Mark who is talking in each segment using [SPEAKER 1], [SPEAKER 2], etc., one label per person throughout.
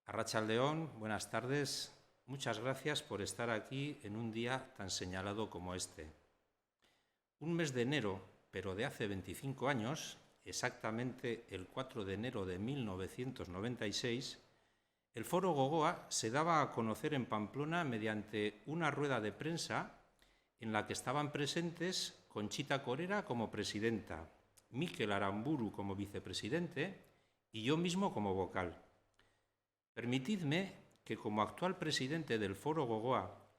[SPEAKER 1] Arratsaldeón, buenas tardes. Muchas gracias por estar aquí en un día tan señalado como este. Un mes de enero, pero de hace 25 años, exactamente el 4 de enero de 1996, el Foro Gogoa se daba a conocer en Pamplona mediante una rueda de prensa en la que estaban presentes Conchita Corera como presidenta, Mikel Aramburu como vicepresidente y yo mismo como vocal. Permitidme que, como actual presidente del Foro Gogoa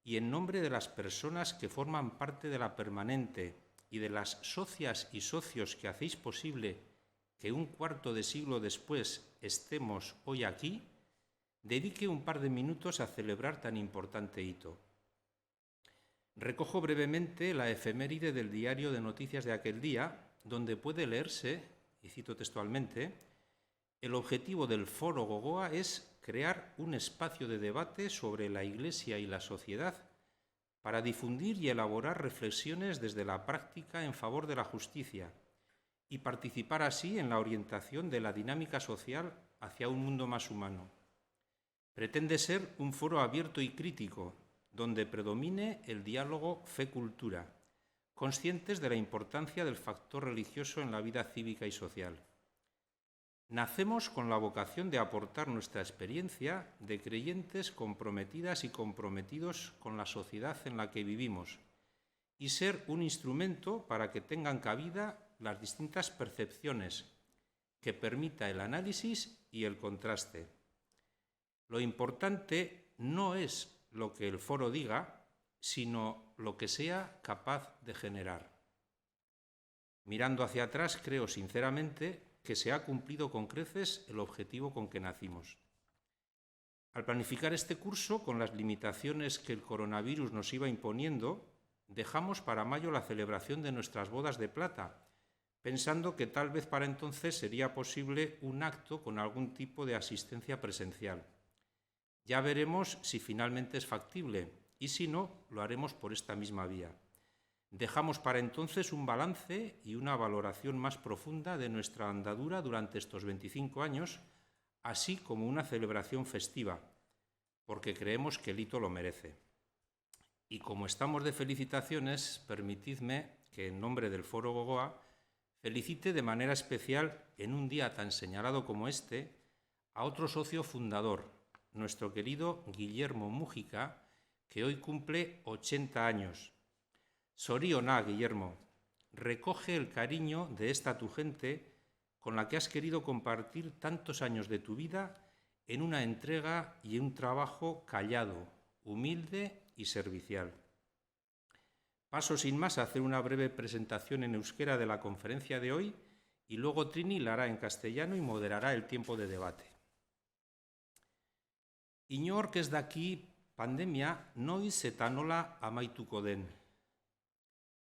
[SPEAKER 1] y en nombre de las personas que forman parte de la permanente y de las socias y socios que hacéis posible que un cuarto de siglo después estemos hoy aquí, dedique un par de minutos a celebrar tan importante hito. Recojo brevemente la efeméride del diario de noticias de aquel día, donde puede leerse, y cito textualmente: el objetivo del Foro Gogoa es crear un espacio de debate sobre la Iglesia y la sociedad para difundir y elaborar reflexiones desde la práctica en favor de la justicia y participar así en la orientación de la dinámica social hacia un mundo más humano. Pretende ser un foro abierto y crítico, donde predomine el diálogo fe-cultura, conscientes de la importancia del factor religioso en la vida cívica y social. Nacemos con la vocación de aportar nuestra experiencia de creyentes comprometidas y comprometidos con la sociedad en la que vivimos y ser un instrumento para que tengan cabida las distintas percepciones, que permita el análisis y el contraste. Lo importante no es lo que el foro diga, sino lo que sea capaz de generar. Mirando hacia atrás, creo sinceramente que se ha cumplido con creces el objetivo con que nacimos. Al planificar este curso, con las limitaciones que el coronavirus nos iba imponiendo, dejamos para mayo la celebración de nuestras bodas de plata, pensando que tal vez para entonces sería posible un acto con algún tipo de asistencia presencial. Ya veremos si finalmente es factible y si no, lo haremos por esta misma vía. Dejamos para entonces un balance y una valoración más profunda de nuestra andadura durante estos 25 años, así como una celebración festiva, porque creemos que el hito lo merece. Y como estamos de felicitaciones, permitidme que en nombre del Foro Gogoa felicite de manera especial en un día tan señalado como este a otro socio fundador, nuestro querido Guillermo Mújica, que hoy cumple 80 años. Zorionak, Guillermo, recoge el cariño de esta tu gente con la que has querido compartir tantos años de tu vida en una entrega y un trabajo callado, humilde y servicial. Paso sin más a hacer una breve presentación en euskera de la conferencia de hoy y luego Trini la hará en castellano y moderará el tiempo de debate. Inork ez daki pandemia noiz eta nola amaituko den.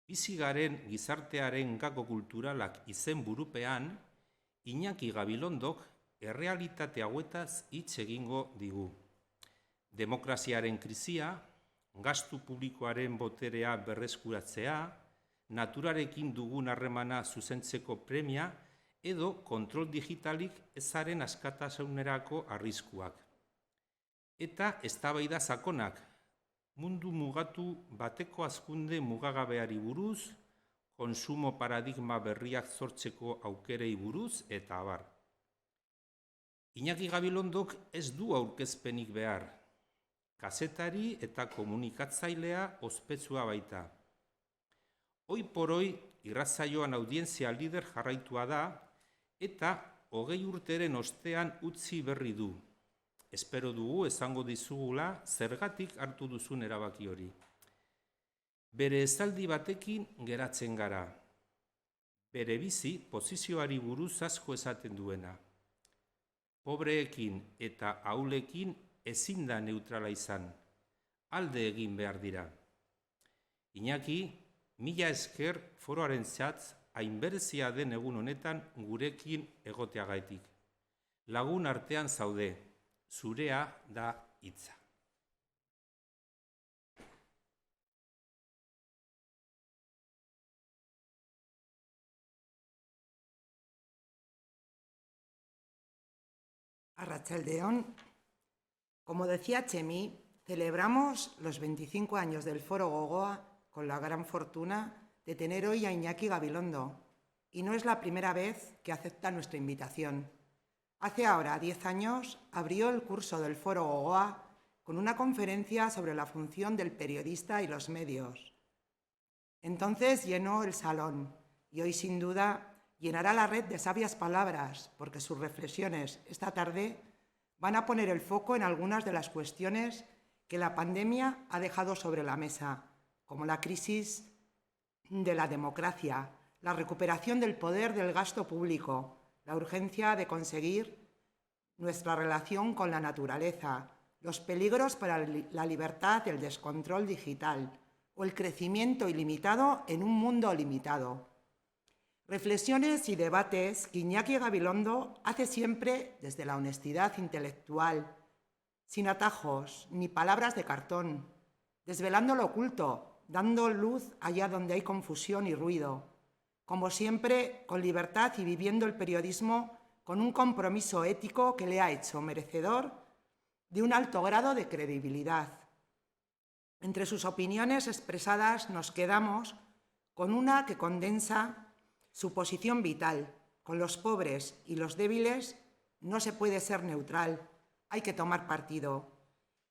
[SPEAKER 1] Bizi garen gizartearen gako kulturalak izenburupean, Iñaki Gabilondok errealitate hauetaz hitz egingo digu. Demokraziaren krisia, gastu publikoaren boterea berreskuratzea, naturarekin dugun harremana zuzentzeko premia edo kontrol digitalik ezaren askatasunerako arriskuak. Eta eztabaida sakonak, mundu mugatu bateko hazkunde mugagabeari buruz, konsumo paradigma berriak sortzeko aukerei buruz eta abar. Iñaki Gabilondok ez du aurkezpenik behar. Kazetari eta komunikatzailea ospetsua baita. Hoi por hoi irratsaioan audientzia lider jarraitua da eta 20 urteren ostean utzi berri du. Espero dugu esango dizugula zergatik hartu duzun erabaki hori. Bere esaldi batekin geratzen gara. Bere bizi posizioari buruz asko esaten duena. Pobreekin eta ahulekin ezin da neutrala izan. Alde egin behar dira. Iñaki, mila esker foroarentzat hainberezia den egun honetan gurekin egoteagaitik. Lagun artean zaude. Zurea da hitza.
[SPEAKER 2] Arratsaldeon, Como decía Chemi, celebramos los 25 años del Foro Gogoa con la gran fortuna de tener hoy a Iñaki Gabilondo, y no es la primera vez que acepta nuestra invitación. Hace ahora 10 años abrió el curso del Foro Gogoa con una conferencia sobre la función del periodista y los medios. Entonces llenó el salón y hoy sin duda llenará la red de sabias palabras, porque sus reflexiones esta tarde van a poner el foco en algunas de las cuestiones que la pandemia ha dejado sobre la mesa, como la crisis de la democracia, la recuperación del poder del gasto público, la urgencia de conseguir nuestra relación con la naturaleza, los peligros para la libertad del descontrol digital o el crecimiento ilimitado en un mundo limitado. Reflexiones y debates que Iñaki Gabilondo hace siempre desde la honestidad intelectual, sin atajos ni palabras de cartón, desvelando lo oculto, dando luz allá donde hay confusión y ruido, como siempre con libertad y viviendo el periodismo con un compromiso ético que le ha hecho merecedor de un alto grado de credibilidad. Entre sus opiniones expresadas nos quedamos con una que condensa su posición vital. Con los pobres y los débiles no se puede ser neutral, hay que tomar partido.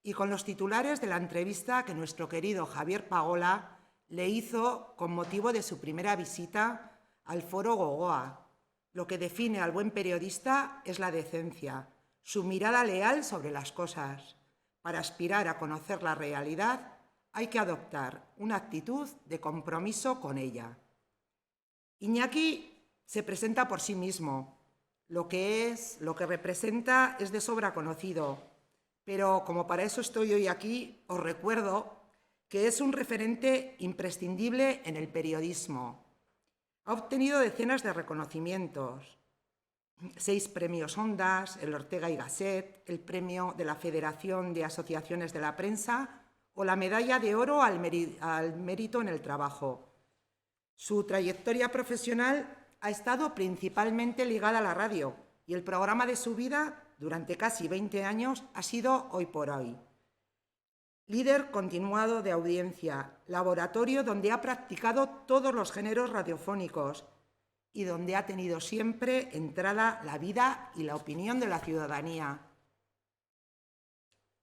[SPEAKER 2] Y con los titulares de la entrevista que nuestro querido Javier Pagola le hizo con motivo de su primera visita al Foro Gogoa. Lo que define al buen periodista es la decencia, su mirada leal sobre las cosas. Para aspirar a conocer la realidad hay que adoptar una actitud de compromiso con ella. Iñaki se presenta por sí mismo. Lo que representa es de sobra conocido. Pero como para eso estoy hoy aquí, os recuerdo que es un referente imprescindible en el periodismo. Ha obtenido decenas de reconocimientos, 6 premios Ondas, el Ortega y Gasset, el premio de la Federación de Asociaciones de la Prensa o la medalla de oro al mérito en el trabajo. Su trayectoria profesional ha estado principalmente ligada a la radio y el programa de su vida durante casi 20 años ha sido Hoy por Hoy. Líder continuado de audiencia, laboratorio donde ha practicado todos los géneros radiofónicos y donde ha tenido siempre entrada la vida y la opinión de la ciudadanía.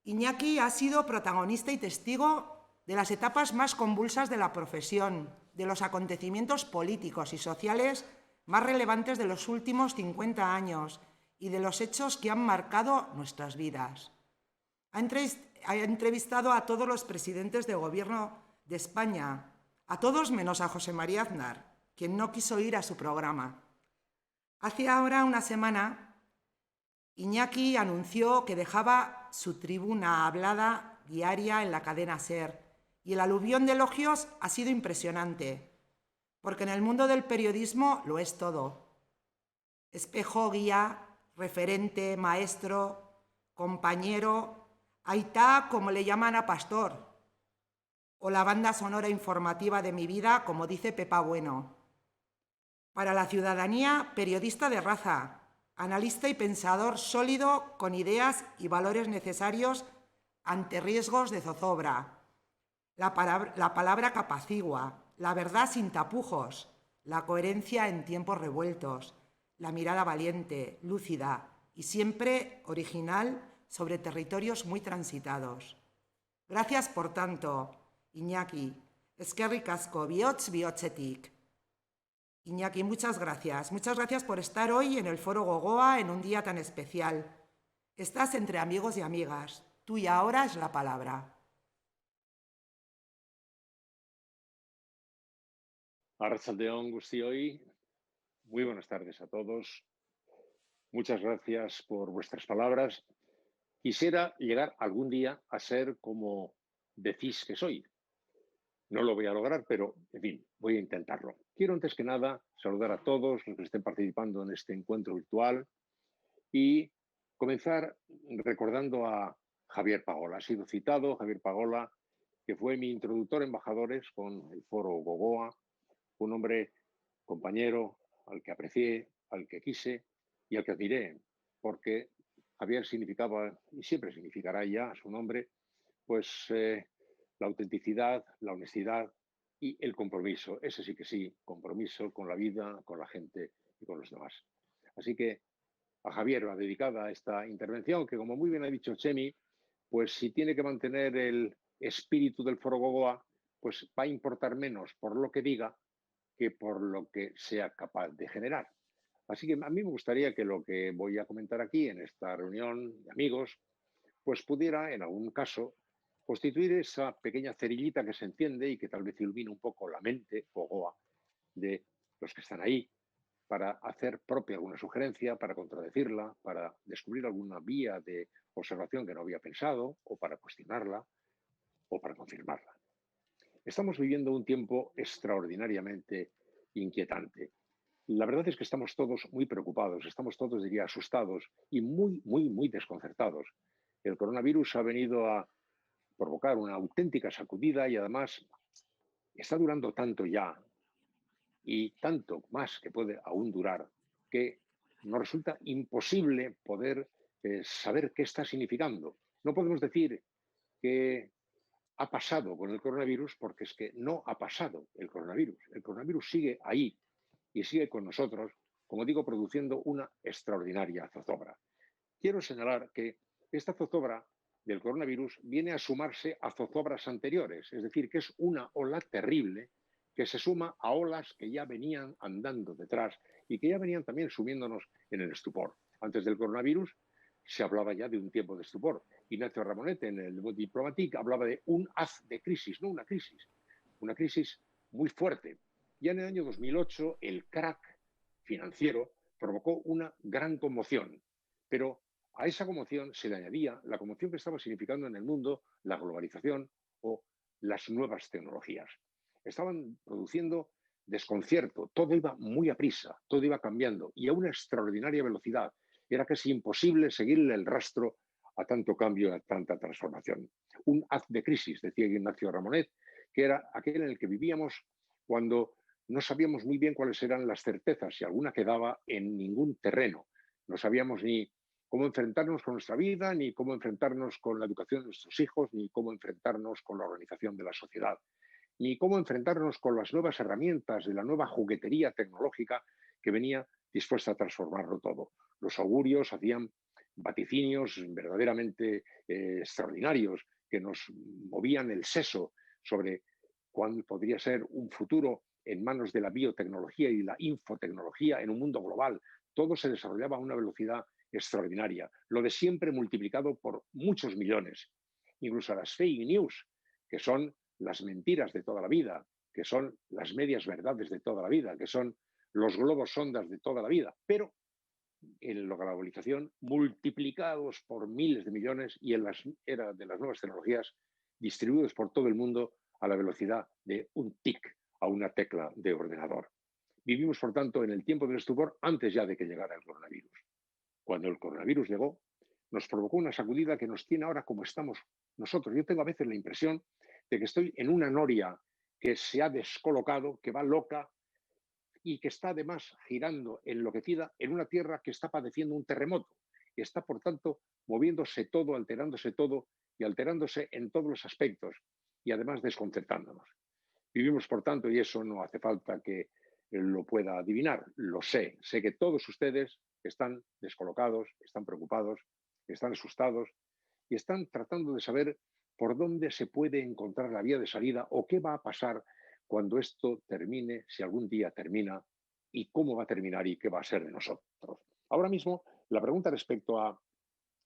[SPEAKER 2] Iñaki ha sido protagonista y testigo de las etapas más convulsas de la profesión, de los acontecimientos políticos y sociales más relevantes de los últimos 50 años y de los hechos que han marcado nuestras vidas. Ha entrevistado a todos los presidentes de gobierno de España, a todos menos a José María Aznar, quien no quiso ir a su programa. Hace ahora una semana, Iñaki anunció que dejaba su tribuna hablada diaria en la cadena SER, y el aluvión de elogios ha sido impresionante, porque en el mundo del periodismo lo es todo. Espejo, guía, referente, maestro, compañero, aitá, como le llaman a Pastor, o la banda sonora informativa de mi vida, como dice Pepa Bueno. Para la ciudadanía, periodista de raza, analista y pensador sólido con ideas y valores necesarios ante riesgos de zozobra. La palabra que apacigua, la verdad sin tapujos, la coherencia en tiempos revueltos, la mirada valiente, lúcida y siempre original sobre territorios muy transitados. Gracias, por tanto, Iñaki. Eskerrik asko, bihotz bihotzetik. Iñaki, muchas gracias. Muchas gracias por estar hoy en el Foro Gogoa en un día tan especial. Estás entre amigos y amigas. Tuya ahora es la palabra.
[SPEAKER 3] Arratsalde-on guztioi, muy buenas tardes a todos. Muchas gracias por vuestras palabras. Quisiera llegar algún día a ser como decís que soy. No lo voy a lograr, pero, en fin, voy a intentarlo. Quiero, antes que nada, saludar a todos los que estén participando en este encuentro virtual y comenzar recordando a Javier Pagola. Ha sido citado Javier Pagola, que fue mi introductor embajadores con el Foro Gogoa, un hombre compañero al que aprecié, al que quise y al que admiré, porque Javier significaba, y siempre significará ya su nombre, pues la autenticidad, la honestidad y el compromiso. Ese sí que sí, compromiso con la vida, con la gente y con los demás. Así que a Javier va dedicada esta intervención, que como muy bien ha dicho Chemi, pues si tiene que mantener el espíritu del Foro Gogoa, pues va a importar menos por lo que diga que por lo que sea capaz de generar. Así que a mí me gustaría que lo que voy a comentar aquí en esta reunión de amigos, pues pudiera, en algún caso, constituir esa pequeña cerillita que se enciende y que tal vez ilumine un poco la mente Gogoa de los que están ahí, para hacer propia alguna sugerencia, para contradecirla, para descubrir alguna vía de observación que no había pensado, o para cuestionarla, o para confirmarla. Estamos viviendo un tiempo extraordinariamente inquietante. La verdad es que estamos todos muy preocupados, estamos todos, diría, asustados y muy desconcertados. El coronavirus ha venido a provocar una auténtica sacudida y además está durando tanto ya y tanto más que puede aún durar, que nos resulta imposible poder saber qué está significando. No podemos decir que ha pasado con el coronavirus porque es que no ha pasado el coronavirus. El coronavirus sigue ahí y sigue con nosotros, como digo, produciendo una extraordinaria zozobra. Quiero señalar que esta zozobra del coronavirus viene a sumarse a zozobras anteriores, es decir, que es una ola terrible que se suma a olas que ya venían andando detrás y que ya venían también sumiéndonos en el estupor. Antes del coronavirus se hablaba ya de un tiempo de estupor. Ignacio Ramonet en el Monde Diplomatique hablaba de un haz de crisis, no una crisis muy fuerte. Ya en el año 2008 el crack financiero provocó una gran conmoción, pero a esa conmoción se le añadía la conmoción que estaba significando en el mundo la globalización o las nuevas tecnologías. Estaban produciendo desconcierto, todo iba muy a prisa, todo iba cambiando y a una extraordinaria velocidad. Era casi imposible seguirle el rastro a tanto cambio, a tanta transformación. Un haz de crisis, decía Ignacio Ramonet, que era aquel en el que vivíamos cuando no sabíamos muy bien cuáles eran las certezas, si alguna quedaba en ningún terreno. No sabíamos ni cómo enfrentarnos con nuestra vida, ni cómo enfrentarnos con la educación de nuestros hijos, ni cómo enfrentarnos con la organización de la sociedad, ni cómo enfrentarnos con las nuevas herramientas de la nueva juguetería tecnológica que venía dispuesta a transformarlo todo. Los augurios hacían vaticinios verdaderamente extraordinarios que nos movían el seso sobre cuál podría ser un futuro en manos de la biotecnología y la infotecnología en un mundo global. Todo se desarrollaba a una velocidad extraordinaria, lo de siempre multiplicado por muchos millones. Incluso las fake news, que son las mentiras de toda la vida, que son las medias verdades de toda la vida, que son los globos sondas de toda la vida, pero en la globalización multiplicados por miles de millones y en la era de las nuevas tecnologías distribuidos por todo el mundo a la velocidad de un tic a una tecla de ordenador. Vivimos, por tanto, en el tiempo del estupor antes ya de que llegara el coronavirus. Cuando el coronavirus llegó, nos provocó una sacudida que nos tiene ahora como estamos nosotros. Yo tengo a veces la impresión de que estoy en una noria que se ha descolocado, que va loca y que está además girando enloquecida en una tierra que está padeciendo un terremoto. Y está, por tanto, moviéndose todo, alterándose todo y alterándose en todos los aspectos y además desconcertándonos. Vivimos, por tanto, y eso no hace falta que lo pueda adivinar, lo sé. Sé que todos ustedes están descolocados, están preocupados, están asustados y están tratando de saber por dónde se puede encontrar la vía de salida o qué va a pasar cuando esto termine, si algún día termina, y cómo va a terminar y qué va a ser de nosotros. Ahora mismo, la pregunta respecto a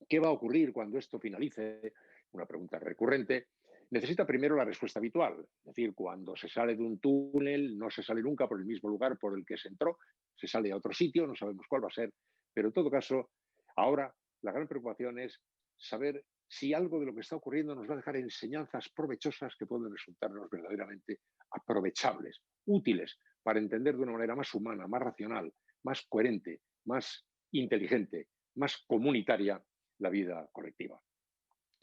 [SPEAKER 3] qué va a ocurrir cuando esto finalice, una pregunta recurrente, necesita primero la respuesta habitual. Es decir, cuando se sale de un túnel, no se sale nunca por el mismo lugar por el que se entró, se sale a otro sitio, no sabemos cuál va a ser, pero en todo caso, ahora la gran preocupación es saber si algo de lo que está ocurriendo nos va a dejar enseñanzas provechosas que pueden resultarnos verdaderamente aprovechables, útiles para entender de una manera más humana, más racional, más coherente, más inteligente, más comunitaria la vida colectiva.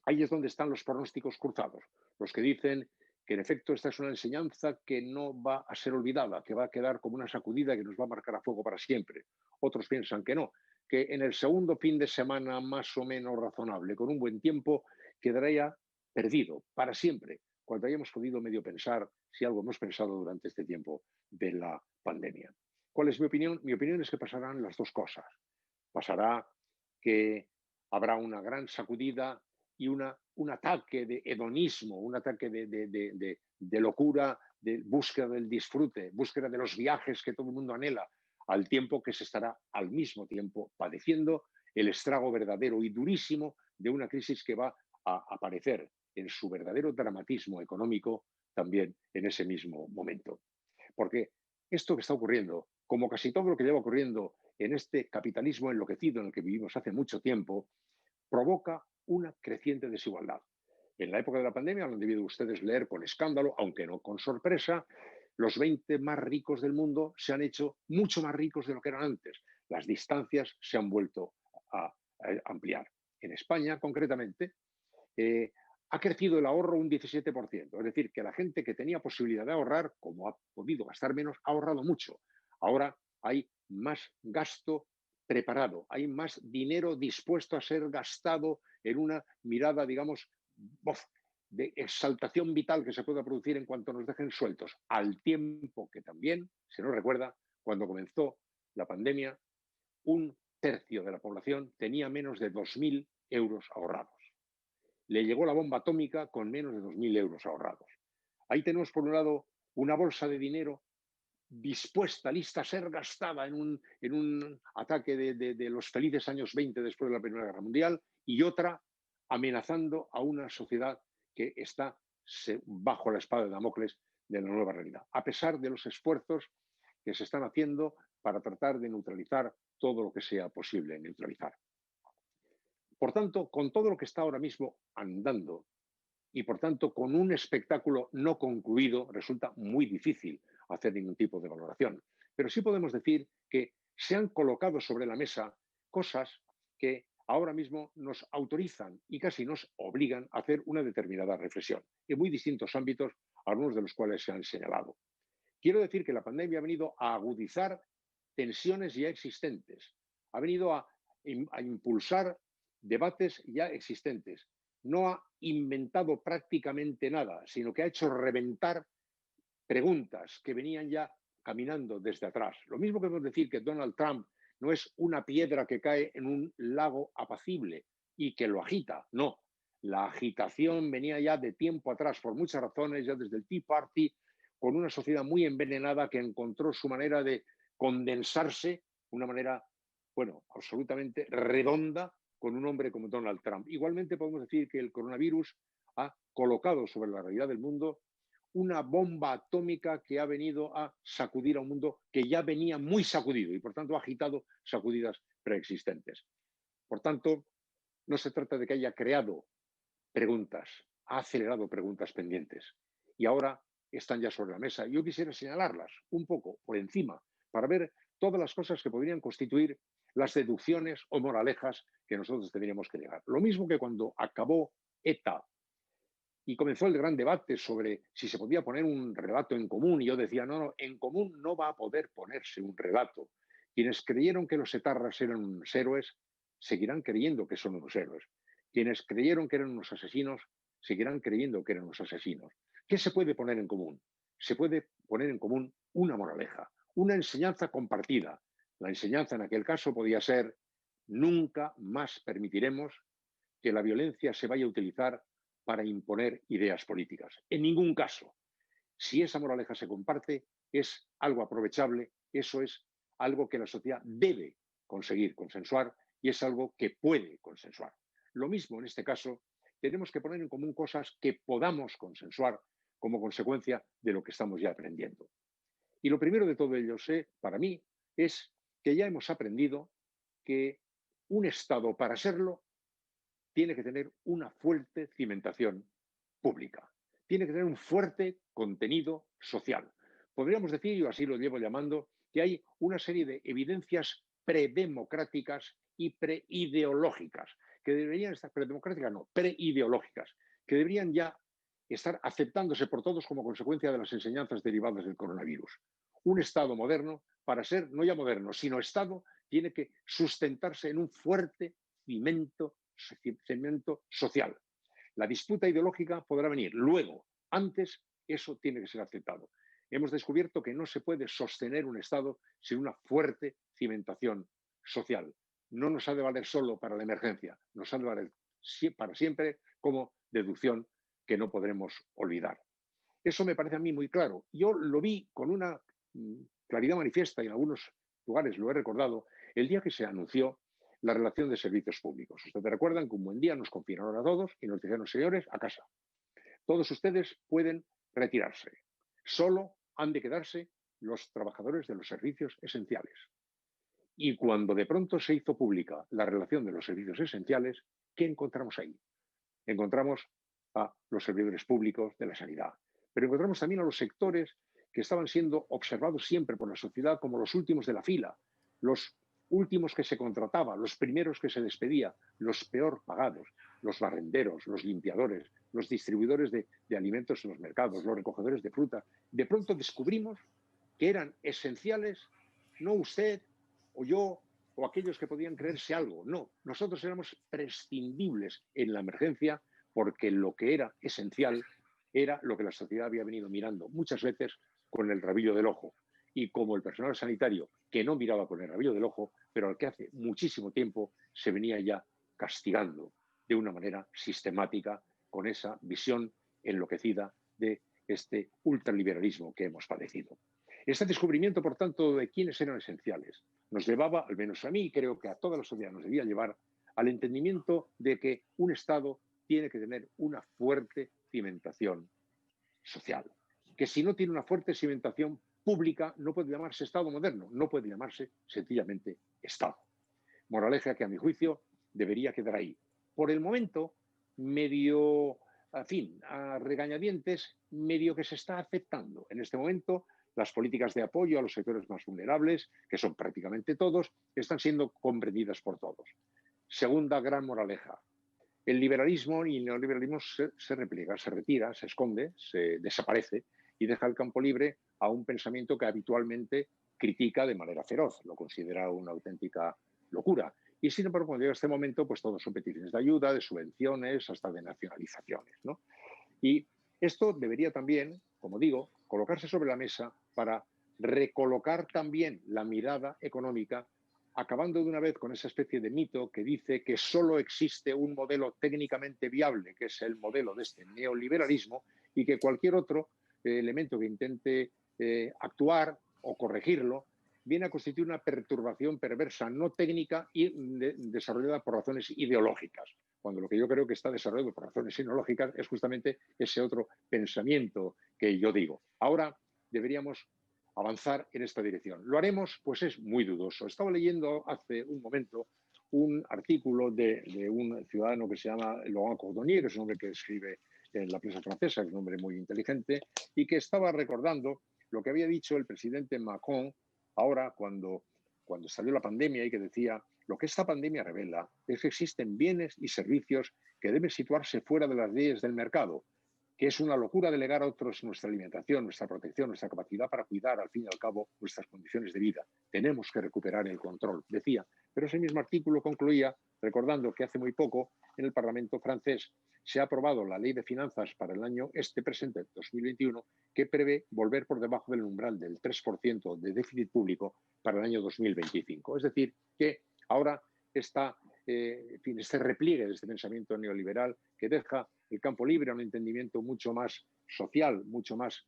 [SPEAKER 3] Ahí es donde están los pronósticos cruzados, los que dicen que en efecto esta es una enseñanza que no va a ser olvidada, que va a quedar como una sacudida que nos va a marcar a fuego para siempre. Otros piensan que no, que en el segundo fin de semana más o menos razonable, con un buen tiempo, quedaría perdido para siempre, cuando hayamos podido medio pensar si algo hemos pensado durante este tiempo de la pandemia. ¿Cuál es mi opinión? Mi opinión es que pasarán las dos cosas. Pasará que habrá una gran sacudida y un ataque de hedonismo, un ataque de locura, de búsqueda del disfrute, búsqueda de los viajes que todo el mundo anhela, al tiempo que se estará al mismo tiempo padeciendo el estrago verdadero y durísimo de una crisis que va a aparecer en su verdadero dramatismo económico también en ese mismo momento. Porque esto que está ocurriendo, como casi todo lo que lleva ocurriendo en este capitalismo enloquecido en el que vivimos hace mucho tiempo, provoca una creciente desigualdad. En la época de la pandemia lo han debido ustedes leer con escándalo, aunque no con sorpresa, los 20 más ricos del mundo se han hecho mucho más ricos de lo que eran antes. Las distancias se han vuelto a ampliar. En España, concretamente, ha crecido el ahorro un 17%. Es decir, que la gente que tenía posibilidad de ahorrar, como ha podido gastar menos, ha ahorrado mucho. Ahora hay más gasto preparado, hay más dinero dispuesto a ser gastado en una mirada, digamos, de exaltación vital que se pueda producir en cuanto nos dejen sueltos, al tiempo que también, se nos recuerda, cuando comenzó la pandemia, un tercio de la población tenía menos de 2.000 euros ahorrados. Le llegó la bomba atómica con menos de 2.000 euros ahorrados. Ahí tenemos, por un lado, una bolsa de dinero dispuesta, lista a ser gastada en un ataque de los felices años 20 después de la Primera Guerra Mundial, y otra amenazando a una sociedad que está bajo la espada de Damocles de la nueva realidad, a pesar de los esfuerzos que se están haciendo para tratar de neutralizar todo lo que sea posible neutralizar. Por tanto, con todo lo que está ahora mismo andando y, por tanto, con un espectáculo no concluido, resulta muy difícil hacer ningún tipo de valoración. Pero sí podemos decir que se han colocado sobre la mesa cosas que ahora mismo nos autorizan y casi nos obligan a hacer una determinada reflexión en muy distintos ámbitos, algunos de los cuales se han señalado. Quiero decir que la pandemia ha venido a agudizar tensiones ya existentes, ha venido a impulsar debates ya existentes. No ha inventado prácticamente nada, sino que ha hecho reventar preguntas que venían ya caminando desde atrás. Lo mismo que podemos decir que Donald Trump no es una piedra que cae en un lago apacible y que lo agita, no. La agitación venía ya de tiempo atrás, por muchas razones, ya desde el Tea Party, con una sociedad muy envenenada que encontró su manera de condensarse, una manera, bueno, absolutamente redonda, con un hombre como Donald Trump. Igualmente podemos decir que el coronavirus ha colocado sobre la realidad del mundo una bomba atómica que ha venido a sacudir a un mundo que ya venía muy sacudido y, por tanto, ha agitado sacudidas preexistentes. Por tanto, no se trata de que haya creado preguntas, ha acelerado preguntas pendientes y ahora están ya sobre la mesa. Yo quisiera señalarlas un poco por encima para ver todas las cosas que podrían constituir las deducciones o moralejas que nosotros tendríamos que llegar. Lo mismo que cuando acabó ETA y comenzó el gran debate sobre si se podía poner un relato en común. Y yo decía, no, en común no va a poder ponerse un relato. Quienes creyeron que los etarras eran unos héroes, seguirán creyendo que son unos héroes. Quienes creyeron que eran unos asesinos, seguirán creyendo que eran unos asesinos. ¿Qué se puede poner en común? Se puede poner en común una moraleja, una enseñanza compartida. La enseñanza en aquel caso podía ser: nunca más permitiremos que la violencia se vaya a utilizar para imponer ideas políticas. En ningún caso. Si esa moraleja se comparte, es algo aprovechable, eso es algo que la sociedad debe conseguir consensuar y es algo que puede consensuar. Lo mismo en este caso, tenemos que poner en común cosas que podamos consensuar como consecuencia de lo que estamos ya aprendiendo. Y lo primero de todo ello, para mí, es que ya hemos aprendido que un Estado, para serlo, tiene que tener una fuerte cimentación pública, tiene que tener un fuerte contenido social. Podríamos decir, y así lo llevo llamando, que hay una serie de evidencias predemocráticas y preideológicas, que deberían estar, predemocráticas no, preideológicas, que deberían ya estar aceptándose por todos como consecuencia de las enseñanzas derivadas del coronavirus. Un Estado moderno, para ser no ya moderno, sino Estado, tiene que sustentarse en un fuerte cimiento social. La disputa ideológica podrá venir luego, antes eso tiene que ser aceptado. Hemos descubierto que no se puede sostener un Estado sin una fuerte cimentación social. No nos ha de valer solo para la emergencia, nos ha de valer para siempre como deducción que no podremos olvidar. Eso me parece a mí muy claro. Yo lo vi con una claridad manifiesta y en algunos lugares lo he recordado el día que se anunció la relación de servicios públicos. Ustedes recuerdan que un buen día nos confinaron a todos y nos dijeron, señores, a casa. Todos ustedes pueden retirarse. Solo han de quedarse los trabajadores de los servicios esenciales. Y cuando de pronto se hizo pública la relación de los servicios esenciales, ¿qué encontramos ahí? Encontramos a los servidores públicos de la sanidad, pero encontramos también a los sectores que estaban siendo observados siempre por la sociedad como los últimos de la fila, los últimos que se contrataba, los primeros que se despedía, los peor pagados, los barrenderos, los limpiadores, los distribuidores de alimentos en los mercados, los recogedores de fruta. De pronto descubrimos que eran esenciales, no usted o yo o aquellos que podían creerse algo. No, nosotros éramos prescindibles en la emergencia porque lo que era esencial era lo que la sociedad había venido mirando muchas veces con el rabillo del ojo. Y como el personal sanitario, que no miraba con el rabillo del ojo, pero al que hace muchísimo tiempo se venía ya castigando de una manera sistemática con esa visión enloquecida de este ultraliberalismo que hemos padecido. Este descubrimiento, por tanto, de quiénes eran esenciales, nos llevaba, al menos a mí, y creo que a toda la sociedad nos debía llevar, al entendimiento de que un Estado tiene que tener una fuerte cimentación social. Que si no tiene una fuerte cimentación pública, no puede llamarse Estado moderno, no puede llamarse sencillamente Estado. Moraleja que, a mi juicio, debería quedar ahí. Por el momento, medio, en fin, a regañadientes, medio que se está aceptando. En este momento, las políticas de apoyo a los sectores más vulnerables, que son prácticamente todos, están siendo comprendidas por todos. Segunda gran moraleja. El liberalismo y el neoliberalismo se repliega, se retira, se esconde, se desaparece y deja el campo libre a un pensamiento que habitualmente critica de manera feroz, lo considera una auténtica locura. Y sin embargo, cuando llega este momento, pues todos son peticiones de ayuda, de subvenciones, hasta de nacionalizaciones, ¿no? Y esto debería también, como digo, colocarse sobre la mesa para recolocar también la mirada económica, acabando de una vez con esa especie de mito que dice que solo existe un modelo técnicamente viable, que es el modelo de este neoliberalismo, y que cualquier otro elemento que intente actuar o corregirlo viene a constituir una perturbación perversa no técnica y desarrollada por razones ideológicas, cuando lo que yo creo que está desarrollado por razones ideológicas es justamente ese otro pensamiento que yo digo. Ahora deberíamos avanzar en esta dirección. ¿Lo haremos? Pues es muy dudoso. Estaba leyendo hace un momento un artículo de un ciudadano que se llama Laurent Cordonnier, que es un hombre que escribe en la prensa francesa, que es un hombre muy inteligente, y que estaba recordando lo que había dicho el presidente Macron ahora cuando salió la pandemia y que decía: lo que esta pandemia revela es que existen bienes y servicios que deben situarse fuera de las leyes del mercado, que es una locura delegar a otros nuestra alimentación, nuestra protección, nuestra capacidad para cuidar, al fin y al cabo, nuestras condiciones de vida. Tenemos que recuperar el control, decía. Pero ese mismo artículo concluía recordando que hace muy poco en el Parlamento francés se ha aprobado la Ley de Finanzas para el año presente, 2021, que prevé volver por debajo del umbral del 3% de déficit público para el año 2025. Es decir, que ahora está este repliegue de este pensamiento neoliberal que deja el campo libre a un entendimiento mucho más social, mucho más,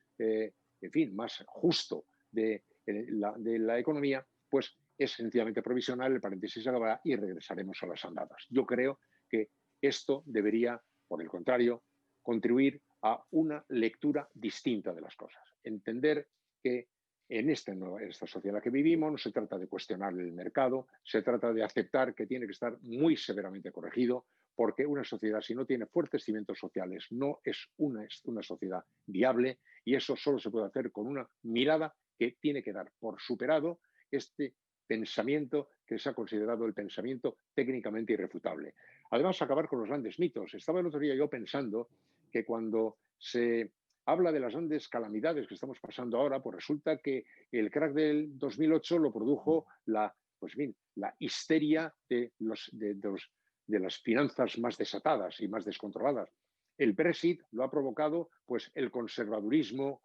[SPEAKER 3] más justo de la economía, pues es sencillamente provisional, el paréntesis se acabará y regresaremos a las andadas. Yo creo que esto debería, por el contrario, contribuir a una lectura distinta de las cosas. Entender que en esta sociedad en la que vivimos no se trata de cuestionar el mercado, se trata de aceptar que tiene que estar muy severamente corregido, porque una sociedad, si no tiene fuertes cimientos sociales, no es una sociedad viable, y eso solo se puede hacer con una mirada que tiene que dar por superado este pensamiento que se ha considerado el pensamiento técnicamente irrefutable. Además, acabar con los grandes mitos. Estaba el otro día yo pensando que cuando se habla de las grandes calamidades que estamos pasando ahora, pues resulta que el crack del 2008 lo produjo la pues bien, la histeria de las finanzas más desatadas y más descontroladas. El Brexit lo ha provocado pues el conservadurismo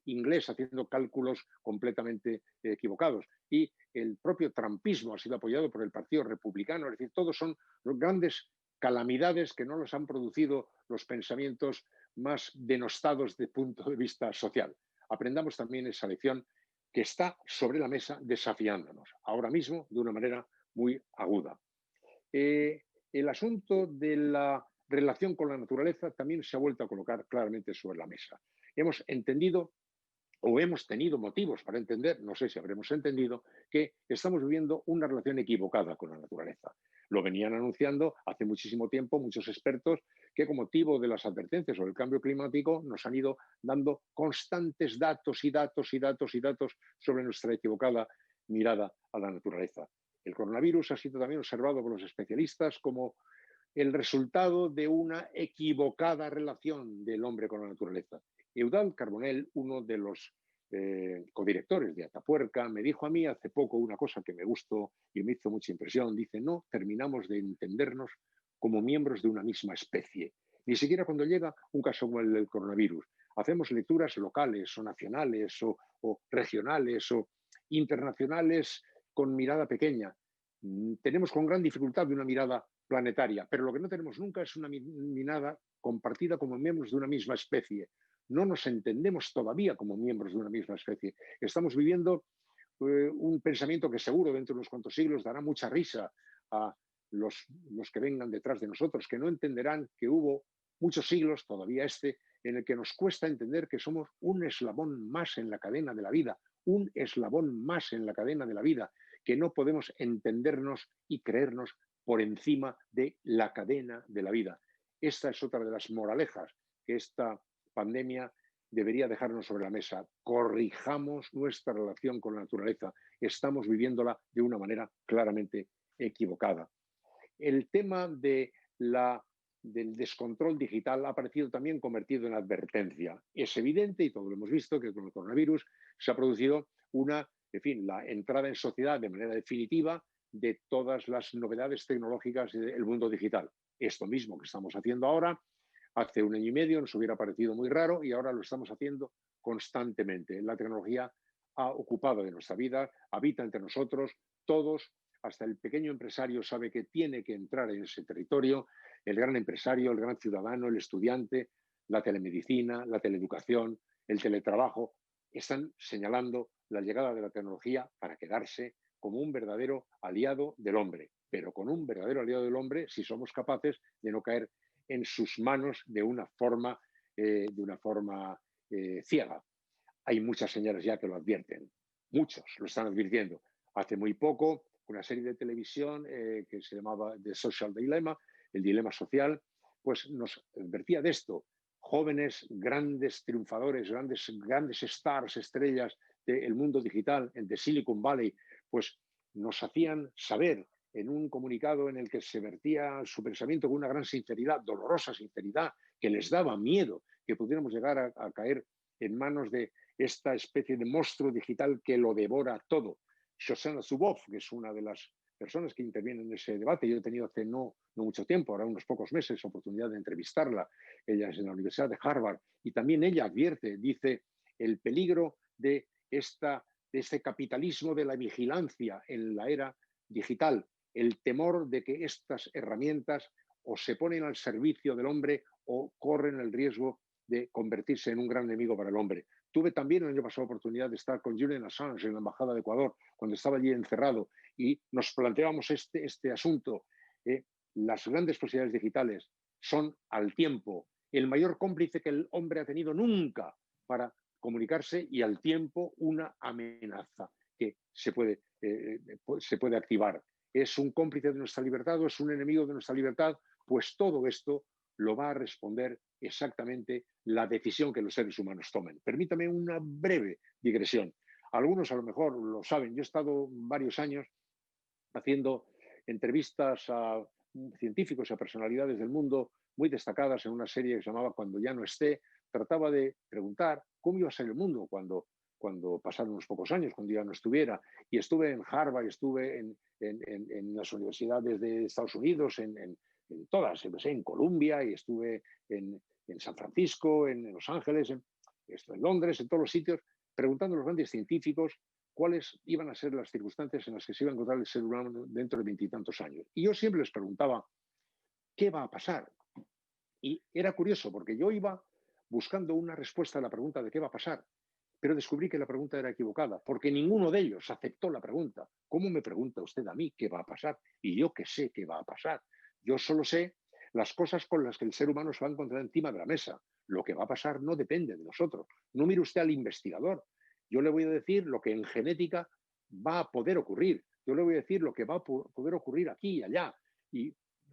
[SPEAKER 3] inglés haciendo cálculos completamente equivocados. Y el propio trumpismo ha sido apoyado por el Partido Republicano. Es decir, todos son grandes calamidades que no los han producido los pensamientos más denostados desde el punto de vista social. Aprendamos también esa lección que está sobre la mesa desafiándonos ahora mismo de una manera muy aguda. El asunto de la relación con la naturaleza también se ha vuelto a colocar claramente sobre la mesa. Hemos entendido o hemos tenido motivos para entender, no sé si habremos entendido, que estamos viviendo una relación equivocada con la naturaleza. Lo venían anunciando hace muchísimo tiempo muchos expertos que, con motivo de las advertencias sobre el cambio climático, nos han ido dando constantes datos y datos y datos y datos sobre nuestra equivocada mirada a la naturaleza. El coronavirus ha sido también observado por los especialistas como el resultado de una equivocada relación del hombre con la naturaleza. Eudald Carbonell, uno de los codirectores de Atapuerca, me dijo a mí hace poco una cosa que me gustó y me hizo mucha impresión. Dice, no terminamos de entendernos como miembros de una misma especie, ni siquiera cuando llega un caso como el del coronavirus. Hacemos lecturas locales o nacionales o regionales o internacionales con mirada pequeña. Tenemos con gran dificultad una mirada planetaria, pero lo que no tenemos nunca es una mirada compartida como miembros de una misma especie. No nos entendemos todavía como miembros de una misma especie. Estamos viviendo un pensamiento que seguro dentro de unos cuantos siglos dará mucha risa a los que vengan detrás de nosotros, que no entenderán que hubo muchos siglos, todavía en el que nos cuesta entender que somos un eslabón más en la cadena de la vida, un eslabón más en la cadena de la vida, que no podemos entendernos y creernos por encima de la cadena de la vida. Esta es otra de las moralejas que esta pandemia debería dejarnos sobre la mesa. Corrijamos nuestra relación con la naturaleza. Estamos viviéndola de una manera claramente equivocada. El tema del descontrol digital ha aparecido también convertido en advertencia. Es evidente, y todos lo hemos visto, que con el coronavirus se ha producido la entrada en sociedad de manera definitiva de todas las novedades tecnológicas del mundo digital. Esto mismo que estamos haciendo ahora, hace un año y medio nos hubiera parecido muy raro y ahora lo estamos haciendo constantemente. La tecnología ha ocupado de nuestra vida, habita entre nosotros, todos, hasta el pequeño empresario sabe que tiene que entrar en ese territorio, el gran empresario, el gran ciudadano, el estudiante, la telemedicina, la teleeducación, el teletrabajo, están señalando la llegada de la tecnología para quedarse como un verdadero aliado del hombre, pero con un verdadero aliado del hombre si somos capaces de no caer en sus manos de una forma ciega. Hay muchas señales ya que lo advierten, muchos lo están advirtiendo. Hace muy poco, una serie de televisión que se llamaba The Social Dilemma, el dilema social, pues nos advertía de esto. Jóvenes, grandes triunfadores, grandes stars, estrellas del mundo digital, de Silicon Valley, pues nos hacían saber en un comunicado en el que se vertía su pensamiento con una gran sinceridad, dolorosa sinceridad, que les daba miedo que pudiéramos llegar a caer en manos de esta especie de monstruo digital que lo devora todo. Shoshana Zuboff, que es una de las personas que intervienen en ese debate, yo he tenido hace no mucho tiempo, ahora unos pocos meses, oportunidad de entrevistarla. Ella es en la Universidad de Harvard y también ella advierte, dice, el peligro de este capitalismo de la vigilancia en la era digital, el temor de que estas herramientas o se ponen al servicio del hombre o corren el riesgo de convertirse en un gran enemigo para el hombre. Tuve también el año pasado oportunidad de estar con Julian Assange en la Embajada de Ecuador, cuando estaba allí encerrado, y nos planteábamos este asunto. Las grandes posibilidades digitales son al tiempo el mayor cómplice que el hombre ha tenido nunca para comunicarse y al tiempo una amenaza que se puede activar. ¿Es un cómplice de nuestra libertad o es un enemigo de nuestra libertad? Pues todo esto lo va a responder exactamente la decisión que los seres humanos tomen. Permítame una breve digresión. Algunos a lo mejor lo saben. Yo he estado varios años haciendo entrevistas a científicos y a personalidades del mundo muy destacadas en una serie que se llamaba Cuando ya no esté. Trataba de preguntar cómo iba a ser el mundo cuando cuando pasaron unos pocos años, cuando ya no estuviera, y estuve en Harvard, estuve en las universidades de Estados Unidos, en todas, empecé en Columbia y estuve en San Francisco, en Los Ángeles, estuve en Londres, en todos los sitios, preguntando a los grandes científicos cuáles iban a ser las circunstancias en las que se iba a encontrar el ser humano dentro de veintitantos años. Y yo siempre les preguntaba, ¿qué va a pasar? Y era curioso, porque yo iba buscando una respuesta a la pregunta de qué va a pasar, pero descubrí que la pregunta era equivocada, porque ninguno de ellos aceptó la pregunta. ¿Cómo me pregunta usted a mí qué va a pasar? Y yo qué sé qué va a pasar. Yo solo sé las cosas con las que el ser humano se va a encontrar encima de la mesa. Lo que va a pasar no depende de nosotros. No mire usted al investigador. Yo le voy a decir lo que en genética va a poder ocurrir. Yo le voy a decir lo que va a poder ocurrir aquí y allá.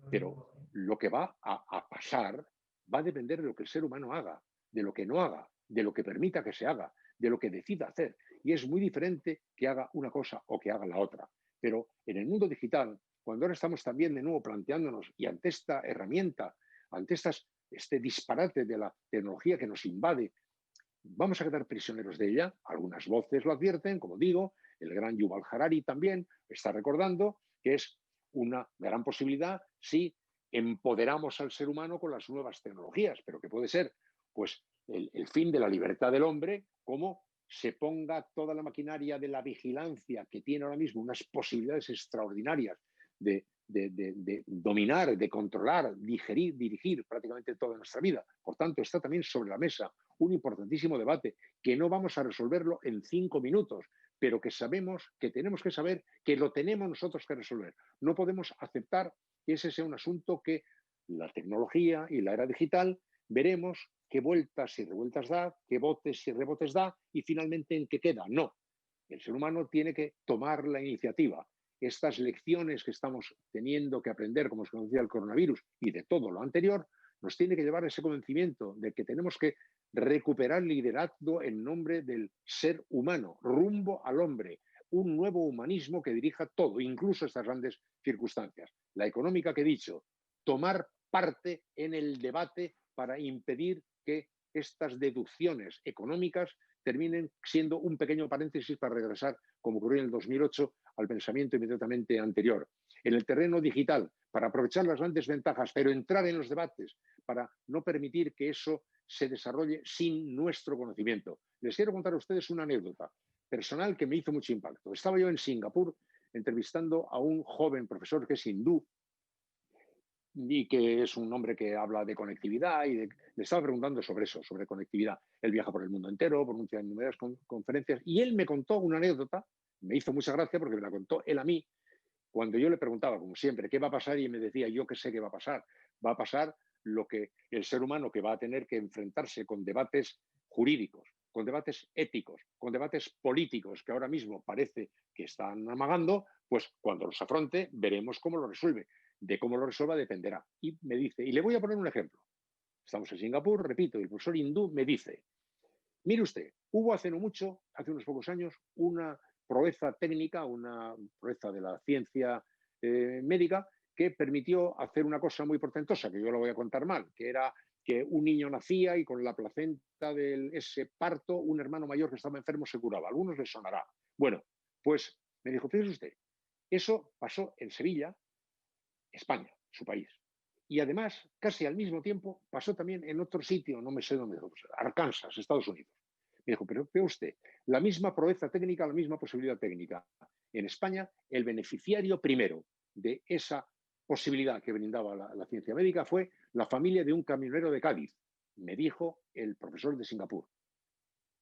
[SPEAKER 3] Pero lo que va a pasar va a depender de lo que el ser humano haga, de lo que no haga, de lo que permita que se haga, de lo que decida hacer. Y es muy diferente que haga una cosa o que haga la otra. Pero en el mundo digital, cuando ahora estamos también de nuevo planteándonos y ante esta herramienta, ante este disparate de la tecnología que nos invade, vamos a quedar prisioneros de ella. Algunas voces lo advierten, como digo, el gran Yuval Harari también está recordando que es una gran posibilidad si empoderamos al ser humano con las nuevas tecnologías, pero que puede ser pues el fin de la libertad del hombre, como se ponga toda la maquinaria de la vigilancia que tiene ahora mismo unas posibilidades extraordinarias de dominar, de controlar, dirigir prácticamente toda nuestra vida. Por tanto, está también sobre la mesa un importantísimo debate que no vamos a resolverlo en 5 minutos, pero que sabemos, que tenemos que saber que lo tenemos nosotros que resolver. No podemos aceptar que ese sea un asunto que la tecnología y la era digital veremos qué vueltas y revueltas da, qué botes y rebotes da y finalmente en qué queda. No, el ser humano tiene que tomar la iniciativa. Estas lecciones que estamos teniendo que aprender, como se conocía el coronavirus, y de todo lo anterior, nos tiene que llevar a ese convencimiento de que tenemos que recuperar liderazgo en nombre del ser humano, rumbo al hombre, un nuevo humanismo que dirija todo, incluso estas grandes circunstancias. La económica que he dicho, tomar parte en el debate para impedir que estas deducciones económicas terminen siendo un pequeño paréntesis para regresar, como ocurrió en el 2008, al pensamiento inmediatamente anterior. En el terreno digital, para aprovechar las grandes ventajas, pero entrar en los debates, para no permitir que eso se desarrolle sin nuestro conocimiento. Les quiero contar a ustedes una anécdota personal que me hizo mucho impacto. Estaba yo en Singapur entrevistando a un joven profesor que es hindú y que es un hombre que habla de conectividad le estaba preguntando sobre eso, sobre conectividad. Él viaja por el mundo entero, pronuncia en numerosas conferencias y él me contó una anécdota, me hizo mucha gracia porque me la contó él a mí, cuando yo le preguntaba, como siempre, qué va a pasar y me decía, yo qué sé qué va a pasar. Va a pasar lo que el ser humano que va a tener que enfrentarse con debates jurídicos, con debates éticos, con debates políticos que ahora mismo parece que están amagando, pues cuando los afronte veremos cómo lo resuelve. De cómo lo resuelva dependerá. Y me dice, y le voy a poner un ejemplo. Estamos en Singapur, repito, y el profesor hindú me dice, mire usted, hubo hace no mucho, hace unos pocos años, una proeza técnica, una proeza de la ciencia médica que permitió hacer una cosa muy portentosa, que yo lo voy a contar mal, que era que un niño nacía y con la placenta de ese parto, un hermano mayor que estaba enfermo se curaba. A algunos les sonará. Bueno, pues me dijo, fíjese usted, eso pasó en Sevilla, España, su país. Y además, casi al mismo tiempo, pasó también en otro sitio, no me sé dónde, Arkansas, Estados Unidos. Me dijo, pero ve usted, la misma proeza técnica, la misma posibilidad técnica. En España, el beneficiario primero de esa posibilidad que brindaba la ciencia médica fue la familia de un camionero de Cádiz, me dijo el profesor de Singapur.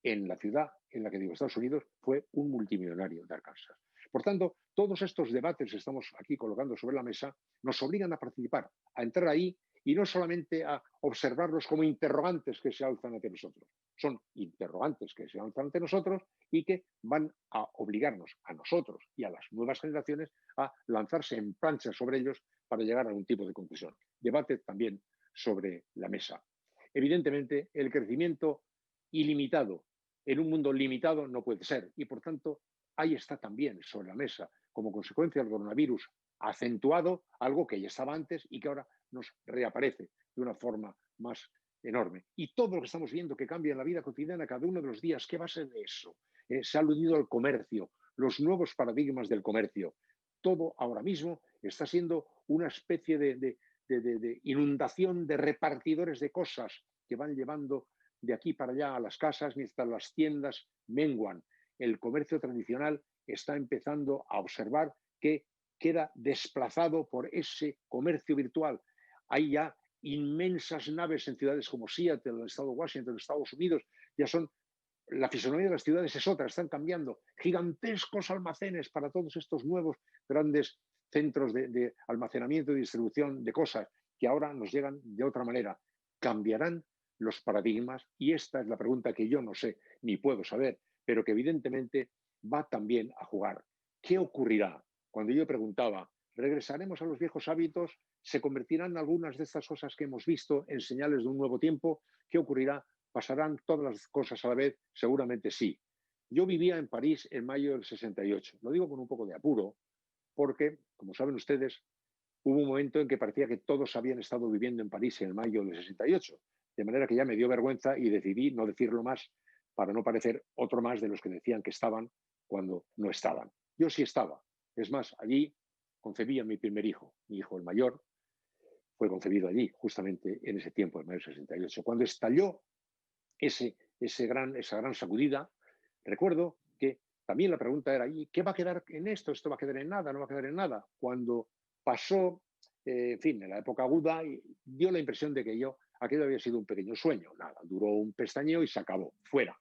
[SPEAKER 3] En la ciudad en la que digo Estados Unidos fue un multimillonario de Arkansas. Por tanto, todos estos debates que estamos aquí colocando sobre la mesa nos obligan a participar, a entrar ahí y no solamente a observarlos como interrogantes que se alzan ante nosotros. Son interrogantes que se alzan ante nosotros y que van a obligarnos a nosotros y a las nuevas generaciones a lanzarse en plancha sobre ellos para llegar a algún tipo de conclusión. Debate también sobre la mesa. Evidentemente, el crecimiento ilimitado en un mundo limitado no puede ser. Y por tanto, ahí está también sobre la mesa, como consecuencia del coronavirus, acentuado algo que ya estaba antes y que ahora nos reaparece de una forma más enorme. Y todo lo que estamos viendo que cambia en la vida cotidiana cada uno de los días, ¿qué va a ser de eso? se ha aludido al comercio, los nuevos paradigmas del comercio. Todo ahora mismo está siendo una especie de inundación de repartidores de cosas que van llevando de aquí para allá a las casas mientras las tiendas menguan. El comercio tradicional está empezando a observar que queda desplazado por ese comercio virtual. Hay ya inmensas naves en ciudades como Seattle, en el estado de Washington, en Estados Unidos, ya son, la fisonomía de las ciudades es otra, están cambiando. Gigantescos almacenes para todos estos nuevos grandes centros de almacenamiento y distribución de cosas que ahora nos llegan de otra manera. ¿Cambiarán los paradigmas? Y esta es la pregunta que yo no sé ni puedo saber, pero que evidentemente va también a jugar. ¿Qué ocurrirá? Cuando yo preguntaba, ¿regresaremos a los viejos hábitos? ¿Se convertirán algunas de estas cosas que hemos visto en señales de un nuevo tiempo? ¿Qué ocurrirá? ¿Pasarán todas las cosas a la vez? Seguramente sí. Yo vivía en París en mayo del 68. Lo digo con un poco de apuro, porque, como saben ustedes, hubo un momento en que parecía que todos habían estado viviendo en París en mayo del 68. De manera que ya me dio vergüenza y decidí no decirlo más para no parecer otro más de los que decían que estaban cuando no estaban. Yo sí estaba. Es más, allí concebí a mi primer hijo. Mi hijo, el mayor, fue concebido allí, justamente en ese tiempo, en mayo del 68. Cuando estalló esa gran sacudida, recuerdo que también la pregunta era, ¿y qué va a quedar en esto? ¿Esto va a quedar en nada? ¿No va a quedar en nada? Cuando pasó, en fin, en la época aguda, dio la impresión de que aquello había sido un pequeño sueño. Nada, duró un pestañeo y se acabó, fuera.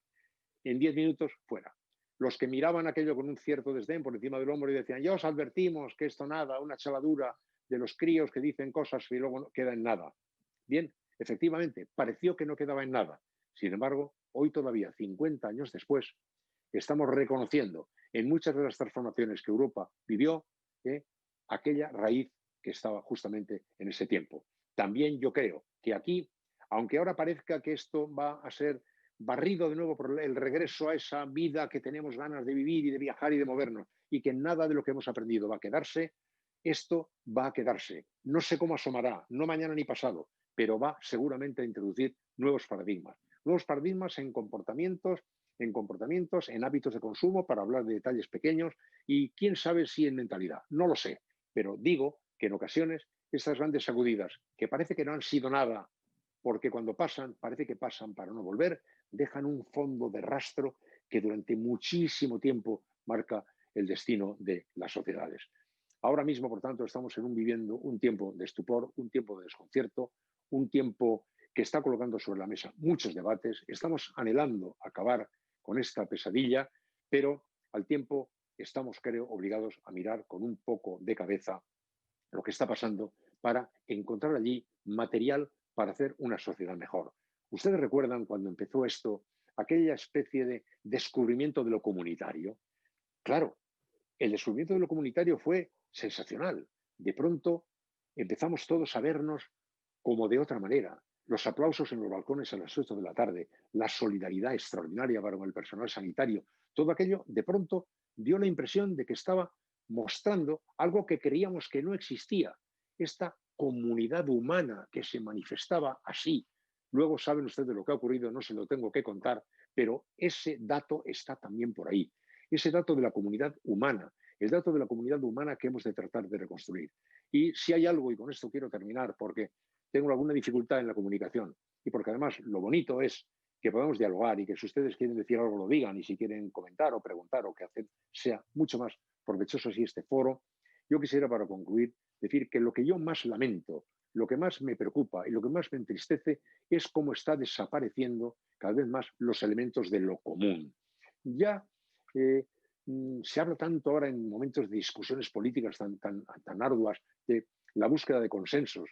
[SPEAKER 3] En 10 minutos, fuera. Los que miraban aquello con un cierto desdén por encima del hombro y decían, ya os advertimos que esto nada, una chaladura de los críos que dicen cosas y luego no queda en nada. Bien, efectivamente, pareció que no quedaba en nada. Sin embargo, hoy todavía, 50 años después, estamos reconociendo en muchas de las transformaciones que Europa vivió aquella raíz que estaba justamente en ese tiempo. También yo creo que aquí, aunque ahora parezca que esto va a ser barrido de nuevo por el regreso a esa vida que tenemos ganas de vivir y de viajar y de movernos, y que nada de lo que hemos aprendido va a quedarse, esto va a quedarse. No sé cómo asomará, no mañana ni pasado, pero va seguramente a introducir nuevos paradigmas en comportamientos, en hábitos de consumo, para hablar de detalles pequeños, y quién sabe si en mentalidad. No lo sé, pero digo que en ocasiones estas grandes sacudidas, que parece que no han sido nada, porque cuando pasan, parece que pasan para no volver, dejan un fondo de rastro que durante muchísimo tiempo marca el destino de las sociedades. Ahora mismo, por tanto, estamos viviendo un tiempo de estupor, un tiempo de desconcierto, un tiempo que está colocando sobre la mesa muchos debates. Estamos anhelando acabar con esta pesadilla, pero al tiempo estamos, creo, obligados a mirar con un poco de cabeza lo que está pasando para encontrar allí material para hacer una sociedad mejor. Ustedes recuerdan cuando empezó esto, aquella especie de descubrimiento de lo comunitario. Claro, el descubrimiento de lo comunitario fue sensacional. De pronto empezamos todos a vernos como de otra manera. Los aplausos en los balcones a las 8 de la tarde, la solidaridad extraordinaria para el personal sanitario, todo aquello de pronto dio la impresión de que estaba mostrando algo que creíamos que no existía, esta comunidad humana que se manifestaba así. Luego saben ustedes lo que ha ocurrido, no se lo tengo que contar, pero ese dato está también por ahí. Ese dato de la comunidad humana, el dato de la comunidad humana que hemos de tratar de reconstruir. Y si hay algo, y con esto quiero terminar, porque tengo alguna dificultad en la comunicación y porque además lo bonito es que podamos dialogar y que si ustedes quieren decir algo lo digan y si quieren comentar o preguntar o que hacer sea mucho más provechoso así este foro, yo quisiera para concluir decir que lo que yo más lamento, lo que más me preocupa y lo que más me entristece es cómo está desapareciendo cada vez más los elementos de lo común. Ya se habla tanto ahora en momentos de discusiones políticas tan arduas de la búsqueda de consensos.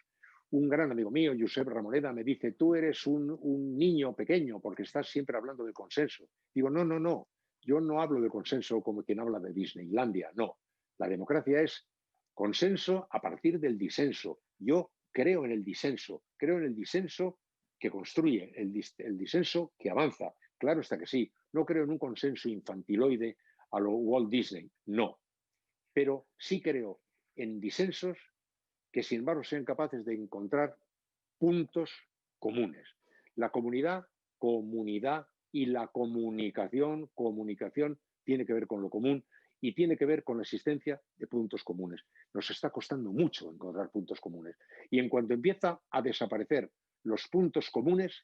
[SPEAKER 3] Un gran amigo mío, Josep Ramoneda, me dice, tú eres un niño pequeño porque estás siempre hablando de consenso. Digo, no, yo no hablo de consenso como quien habla de Disneylandia, no. La democracia es consenso a partir del disenso. Yo creo en el disenso que construye, el disenso que avanza. Claro está que sí, no creo en un consenso infantiloide a lo Walt Disney, no. Pero sí creo en disensos que sin embargo sean capaces de encontrar puntos comunes. La comunidad y la comunicación tiene que ver con lo común y tiene que ver con la existencia de puntos comunes. Nos está costando mucho encontrar puntos comunes. Y en cuanto empieza a desaparecer los puntos comunes,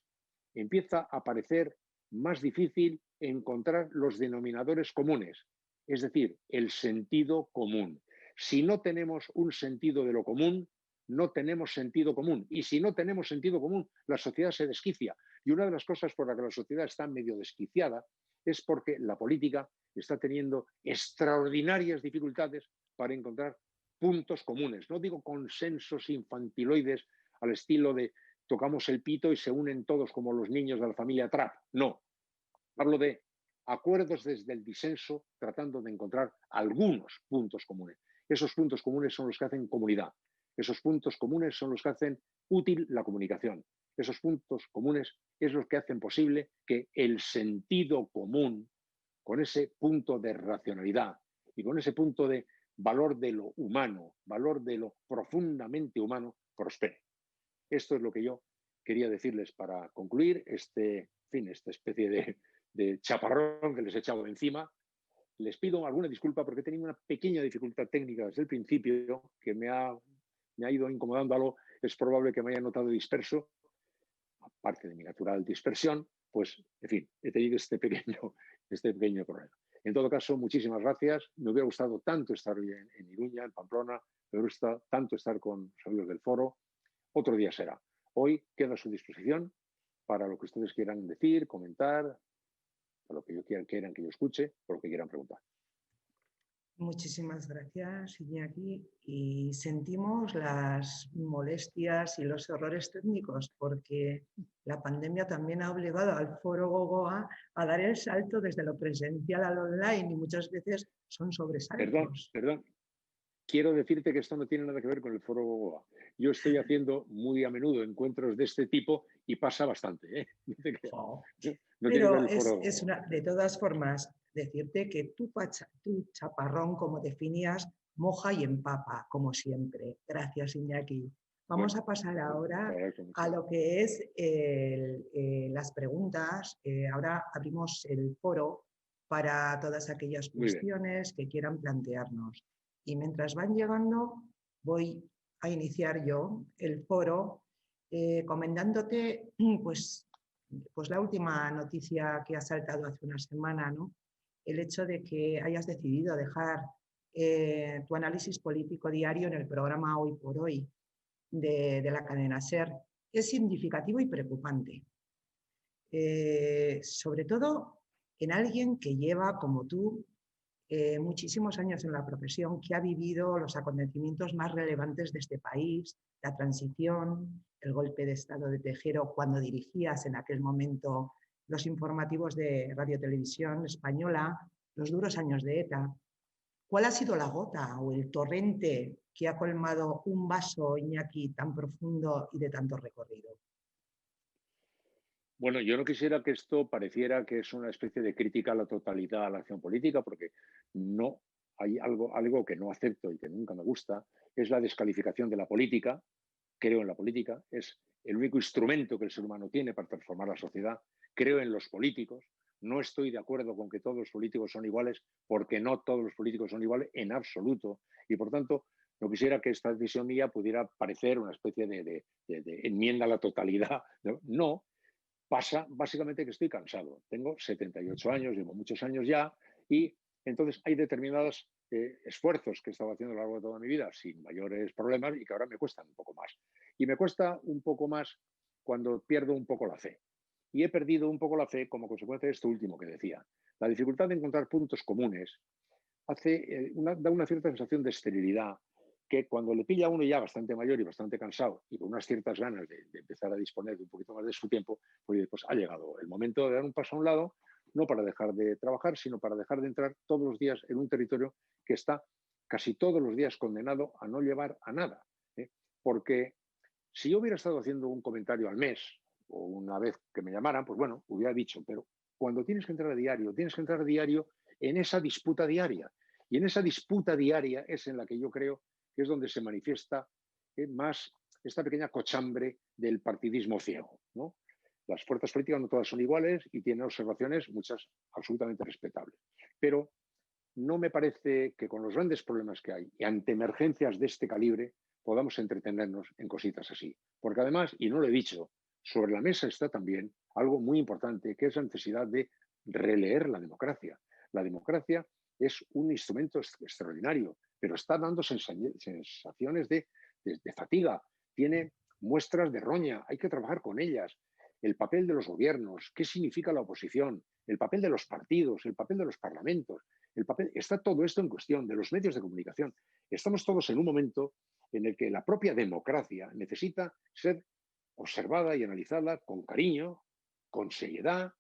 [SPEAKER 3] empieza a parecer más difícil encontrar los denominadores comunes, es decir, el sentido común. Si no tenemos un sentido de lo común, no tenemos sentido común. Y si no tenemos sentido común, la sociedad se desquicia. Y una de las cosas por las que la sociedad está medio desquiciada es porque la política está teniendo extraordinarias dificultades para encontrar puntos comunes. No digo consensos infantiloides al estilo de tocamos el pito y se unen todos como los niños de la familia Trapp. No. Hablo de acuerdos desde el disenso tratando de encontrar algunos puntos comunes. Esos puntos comunes son los que hacen comunidad. Esos puntos comunes son los que hacen útil la comunicación. Esos puntos comunes es los que hacen posible que el sentido común, con ese punto de racionalidad y con ese punto de valor de lo humano, valor de lo profundamente humano, prospere. Esto es lo que yo quería decirles para concluir esta especie de chaparrón que les he echado encima. Les pido alguna disculpa porque he tenido una pequeña dificultad técnica desde el principio que me ha ido incomodando algo. Es probable que me haya notado disperso, aparte de mi natural dispersión, pues, en fin, he tenido este pequeño problema. En todo caso, muchísimas gracias. Me hubiera gustado tanto estar hoy en Iruña, en Pamplona, me hubiera gustado tanto estar con los amigos del foro. Otro día será. Hoy quedo a su disposición para lo que ustedes quieran decir, comentar, para lo que quieran que yo escuche, por lo que quieran preguntar.
[SPEAKER 2] Muchísimas gracias, Iñaki. Y sentimos las molestias y los errores técnicos porque la pandemia también ha obligado al Foro Gogoa a dar el salto desde lo presencial al online y muchas veces son sobresaltos.
[SPEAKER 3] Perdón. Quiero decirte que esto no tiene nada que ver con el Foro Gogoa. Yo estoy haciendo muy a menudo encuentros de este tipo y pasa bastante, ¿eh?
[SPEAKER 2] Oh.
[SPEAKER 3] No tiene que
[SPEAKER 2] Pero
[SPEAKER 3] ver el Foro Gogoa.
[SPEAKER 2] de todas formas, decirte que tu chaparrón, como definías, moja y empapa, como siempre. Gracias, Iñaki. Vamos a pasar ahora a lo que es las preguntas. Ahora abrimos el foro para todas aquellas cuestiones que quieran plantearnos. Y mientras van llegando, voy a iniciar yo el foro comentándote pues la última noticia que ha saltado hace una semana, ¿no? El hecho de que hayas decidido dejar tu análisis político diario en el programa Hoy por Hoy de la cadena SER es significativo y preocupante. Sobre todo en alguien que lleva, como tú, muchísimos años en la profesión, que ha vivido los acontecimientos más relevantes de este país, la transición, el golpe de Estado de Tejero, cuando dirigías en aquel momento los informativos de Radio Televisión Española, los duros años de ETA. ¿Cuál ha sido la gota o el torrente que ha colmado un vaso, Iñaki, tan profundo y de tanto recorrido?
[SPEAKER 3] Bueno, yo no quisiera que esto pareciera que es una especie de crítica a la totalidad a la acción política, porque no hay algo que no acepto y que nunca me gusta, es la descalificación de la política. Creo en la política, es el único instrumento que el ser humano tiene para transformar la sociedad. Creo en los políticos. No estoy de acuerdo con que todos los políticos son iguales, porque no todos los políticos son iguales en absoluto. Y por tanto, no quisiera que esta decisión mía pudiera parecer una especie de enmienda a la totalidad. No, pasa básicamente que estoy cansado. Tengo 78 años, llevo muchos años ya, y entonces hay determinados esfuerzos que he estado haciendo a lo largo de toda mi vida sin mayores problemas y que ahora me cuestan un poco más. Y me cuesta un poco más cuando pierdo un poco la fe. Y he perdido un poco la fe como consecuencia de esto último que decía. La dificultad de encontrar puntos comunes da una cierta sensación de esterilidad que cuando le pilla a uno ya bastante mayor y bastante cansado y con unas ciertas ganas de empezar a disponer de un poquito más de su tiempo, pues ha llegado el momento de dar un paso a un lado, no para dejar de trabajar, sino para dejar de entrar todos los días en un territorio que está casi todos los días condenado a no llevar a nada. Porque si yo hubiera estado haciendo un comentario al mes o una vez que me llamaran, pues bueno, hubiera dicho, pero cuando tienes que entrar a diario en esa disputa diaria. Y en esa disputa diaria es en la que yo creo que es donde se manifiesta más esta pequeña cochambre del partidismo ciego, ¿no? Las fuerzas políticas no todas son iguales y tienen observaciones, muchas absolutamente respetables. Pero no me parece que con los grandes problemas que hay y ante emergencias de este calibre podamos entretenernos en cositas así. Porque además, y no lo he dicho, sobre la mesa está también algo muy importante, que es la necesidad de releer la democracia. La democracia es un instrumento extraordinario, pero está dando sensaciones de fatiga, tiene muestras de roña, hay que trabajar con ellas. El papel de los gobiernos, qué significa la oposición, el papel de los partidos, el papel de los parlamentos, está todo esto en cuestión, de los medios de comunicación. Estamos todos en un momento en el que la propia democracia necesita ser observada y analizada con cariño, con seriedad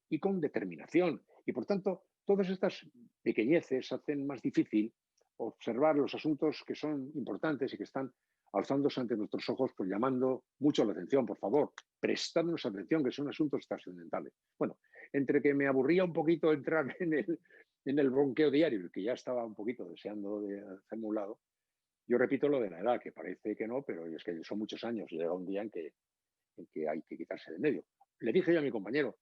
[SPEAKER 3] y con determinación. Y por tanto, todas estas pequeñeces hacen más difícil observar los asuntos que son importantes y que están alzándose ante nuestros ojos, pues llamando mucho la atención, por favor, prestadnos atención, que son asuntos trascendentales. Bueno, entre que me aburría un poquito entrar en el bronqueo diario, que ya estaba un poquito deseando de hacerme un lado, yo repito lo de la edad, que parece que no, pero es que son muchos años y llega un día en que hay que quitarse de medio. Le dije yo a mi compañero,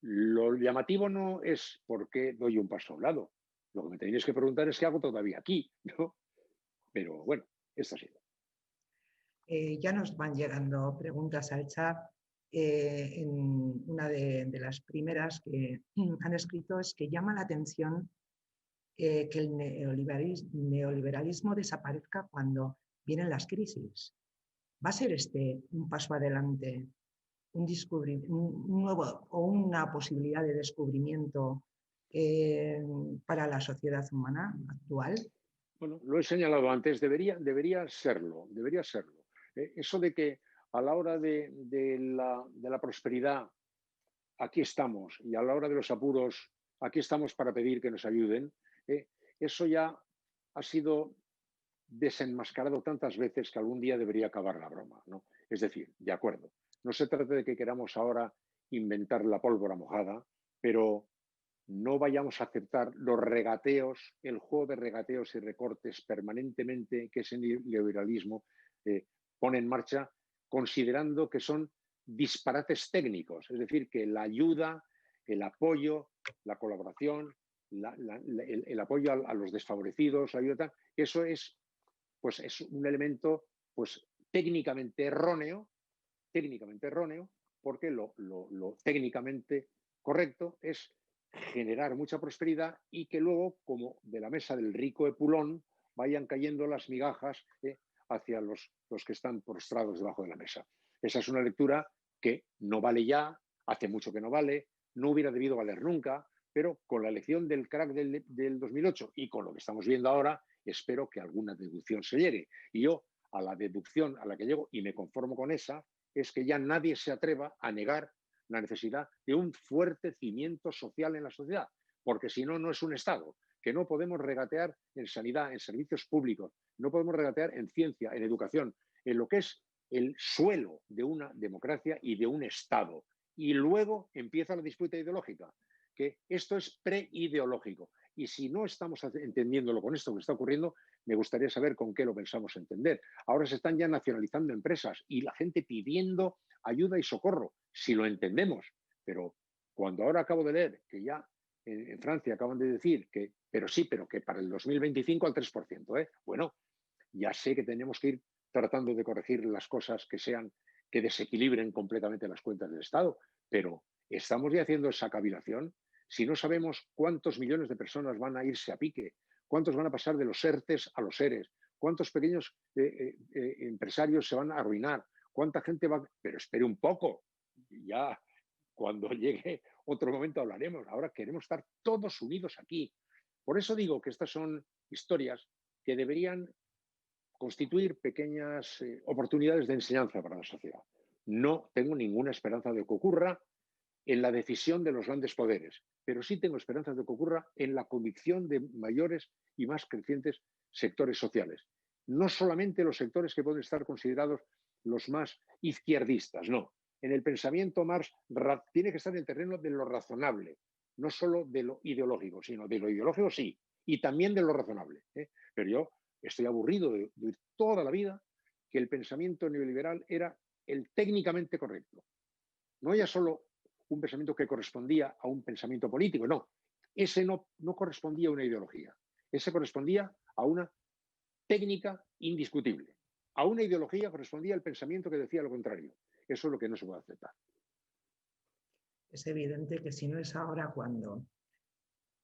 [SPEAKER 3] lo llamativo no es por qué doy un paso a un lado. Lo que me tenéis que preguntar es qué hago todavía aquí, ¿no? Pero bueno, esto ha sido.
[SPEAKER 2] Ya nos van llegando preguntas al chat. Una de las primeras que han escrito es que llama la atención que el neoliberalismo desaparezca cuando vienen las crisis. ¿Va a ser este un paso adelante, un nuevo o una posibilidad de descubrimiento para la sociedad humana actual?
[SPEAKER 3] Bueno, lo he señalado antes, debería serlo, debería serlo. Eso de que a la hora de la prosperidad aquí estamos y a la hora de los apuros aquí estamos para pedir que nos ayuden, eso ya ha sido desenmascarado tantas veces que algún día debería acabar la broma, ¿no? Es decir, de acuerdo, no se trata de que queramos ahora inventar la pólvora mojada, pero no vayamos a aceptar los regateos, el juego de regateos y recortes permanentemente que ese neoliberalismo pone en marcha, considerando que son disparates técnicos, es decir, que la ayuda, el apoyo, la colaboración, el apoyo a los desfavorecidos, la ayuda, eso es, pues, es un elemento pues, técnicamente erróneo, porque lo técnicamente correcto es generar mucha prosperidad y que luego, como de la mesa del rico Epulón, vayan cayendo las migajas hacia los que están prostrados debajo de la mesa. Esa es una lectura que no vale ya, hace mucho que no vale, no hubiera debido valer nunca, pero con la elección del crack del 2008 y con lo que estamos viendo ahora, espero que alguna deducción se llegue. Y yo, a la deducción a la que llego, y me conformo con esa, es que ya nadie se atreva a negar la necesidad de un fuerte cimiento social en la sociedad, porque si no, no es un Estado, que no podemos regatear en sanidad, en servicios públicos, no podemos regatear en ciencia, en educación, en lo que es el suelo de una democracia y de un Estado. Y luego empieza la disputa ideológica, que esto es preideológico. Y si no estamos entendiéndolo con esto que está ocurriendo, me gustaría saber con qué lo pensamos entender. Ahora se están ya nacionalizando empresas y la gente pidiendo ayuda y socorro, si lo entendemos. Pero cuando ahora acabo de leer que ya en Francia acaban de decir que, pero sí, pero que para el 2025 al 3%, bueno, ya sé que tenemos que ir tratando de corregir las cosas que desequilibren completamente las cuentas del Estado, pero estamos ya haciendo esa cavilación. Si no sabemos cuántos millones de personas van a irse a pique, cuántos van a pasar de los ERTES a los ERES, cuántos pequeños empresarios se van a arruinar, cuánta gente va... Pero espere un poco, ya cuando llegue otro momento hablaremos. Ahora queremos estar todos unidos aquí. Por eso digo que estas son historias que deberían constituir pequeñas oportunidades de enseñanza para la sociedad. No tengo ninguna esperanza de que ocurra en la decisión de los grandes poderes, pero sí tengo esperanzas de que ocurra en la convicción de mayores y más crecientes sectores sociales. No solamente los sectores que pueden estar considerados los más izquierdistas, no. En el pensamiento más tiene que estar en el terreno de lo razonable, no solo de lo ideológico, sino de lo ideológico sí, y también de lo razonable. Pero yo estoy aburrido de oír toda la vida que el pensamiento neoliberal era el técnicamente correcto. no ya solo un pensamiento que correspondía a un pensamiento político, no, ese no correspondía a una ideología, ese correspondía a una técnica indiscutible. A una ideología correspondía el pensamiento que decía lo contrario. Eso es lo que no se puede aceptar.
[SPEAKER 2] Es evidente que si no es ahora, ¿cuándo?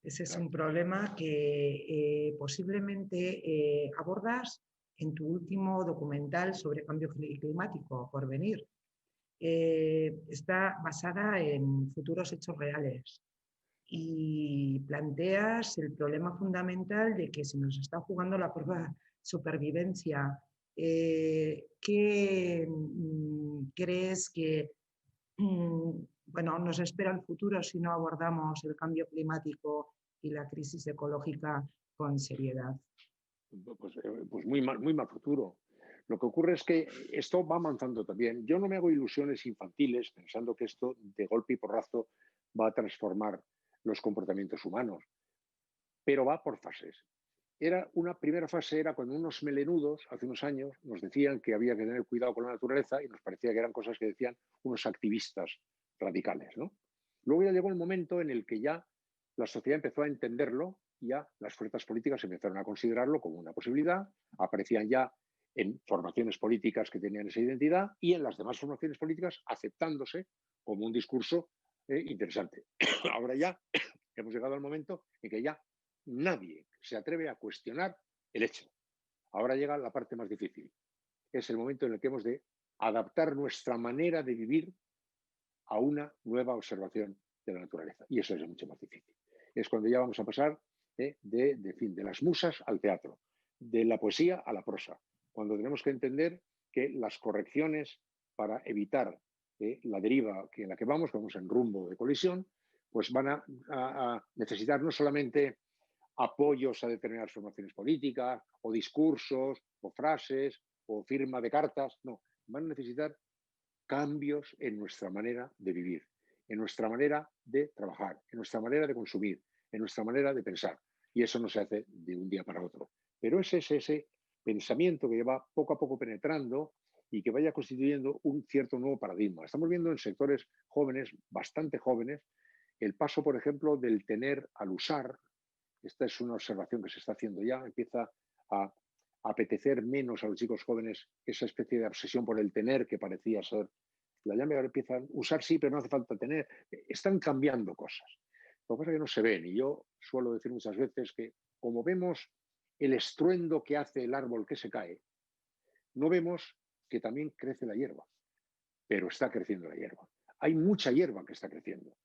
[SPEAKER 2] Ese es un problema que posiblemente abordas en tu último documental sobre cambio climático, Porvenir. Está basada en futuros hechos reales y planteas el problema fundamental de que se nos está jugando la prueba supervivencia. ¿Qué crees que bueno, nos espera el futuro si no abordamos el cambio climático y la crisis ecológica con seriedad?
[SPEAKER 3] Pues muy mal futuro. Lo que ocurre es que esto va avanzando también. Yo no me hago ilusiones infantiles pensando que esto de golpe y porrazo va a transformar los comportamientos humanos, pero va por fases. Una primera fase era cuando unos melenudos, hace unos años, nos decían que había que tener cuidado con la naturaleza y nos parecía que eran cosas que decían unos activistas radicales, ¿no? Luego ya llegó el momento en el que ya la sociedad empezó a entenderlo y ya las fuerzas políticas empezaron a considerarlo como una posibilidad, aparecían ya en formaciones políticas que tenían esa identidad y en las demás formaciones políticas aceptándose como un discurso interesante. Ahora ya hemos llegado al momento en que ya nadie se atreve a cuestionar el hecho. Ahora llega la parte más difícil. Es el momento en el que hemos de adaptar nuestra manera de vivir a una nueva observación de la naturaleza. Y eso es mucho más difícil. Es cuando ya vamos a pasar de las musas al teatro, de la poesía a la prosa. Cuando tenemos que entender que las correcciones para evitar la deriva en la que vamos en rumbo de colisión, pues van a necesitar no solamente apoyos a determinadas formaciones políticas, o discursos, o frases, o firma de cartas. No, van a necesitar cambios en nuestra manera de vivir, en nuestra manera de trabajar, en nuestra manera de consumir, en nuestra manera de pensar. Y eso no se hace de un día para otro. Pero es ese pensamiento que va poco a poco penetrando y que vaya constituyendo un cierto nuevo paradigma. Estamos viendo en sectores jóvenes, bastante jóvenes, el paso, por ejemplo, del tener al usar. Esta es una observación que se está haciendo ya. Empieza a apetecer menos a los chicos jóvenes esa especie de obsesión por el tener que parecía ser la llave. Ahora empiezan a usar, sí, pero no hace falta tener. Están cambiando cosas. Lo que pasa es que no se ven. Y yo suelo decir muchas veces que como vemos el estruendo que hace el árbol que se cae, no vemos que también crece la hierba, pero está creciendo la hierba. Hay mucha hierba que está creciendo.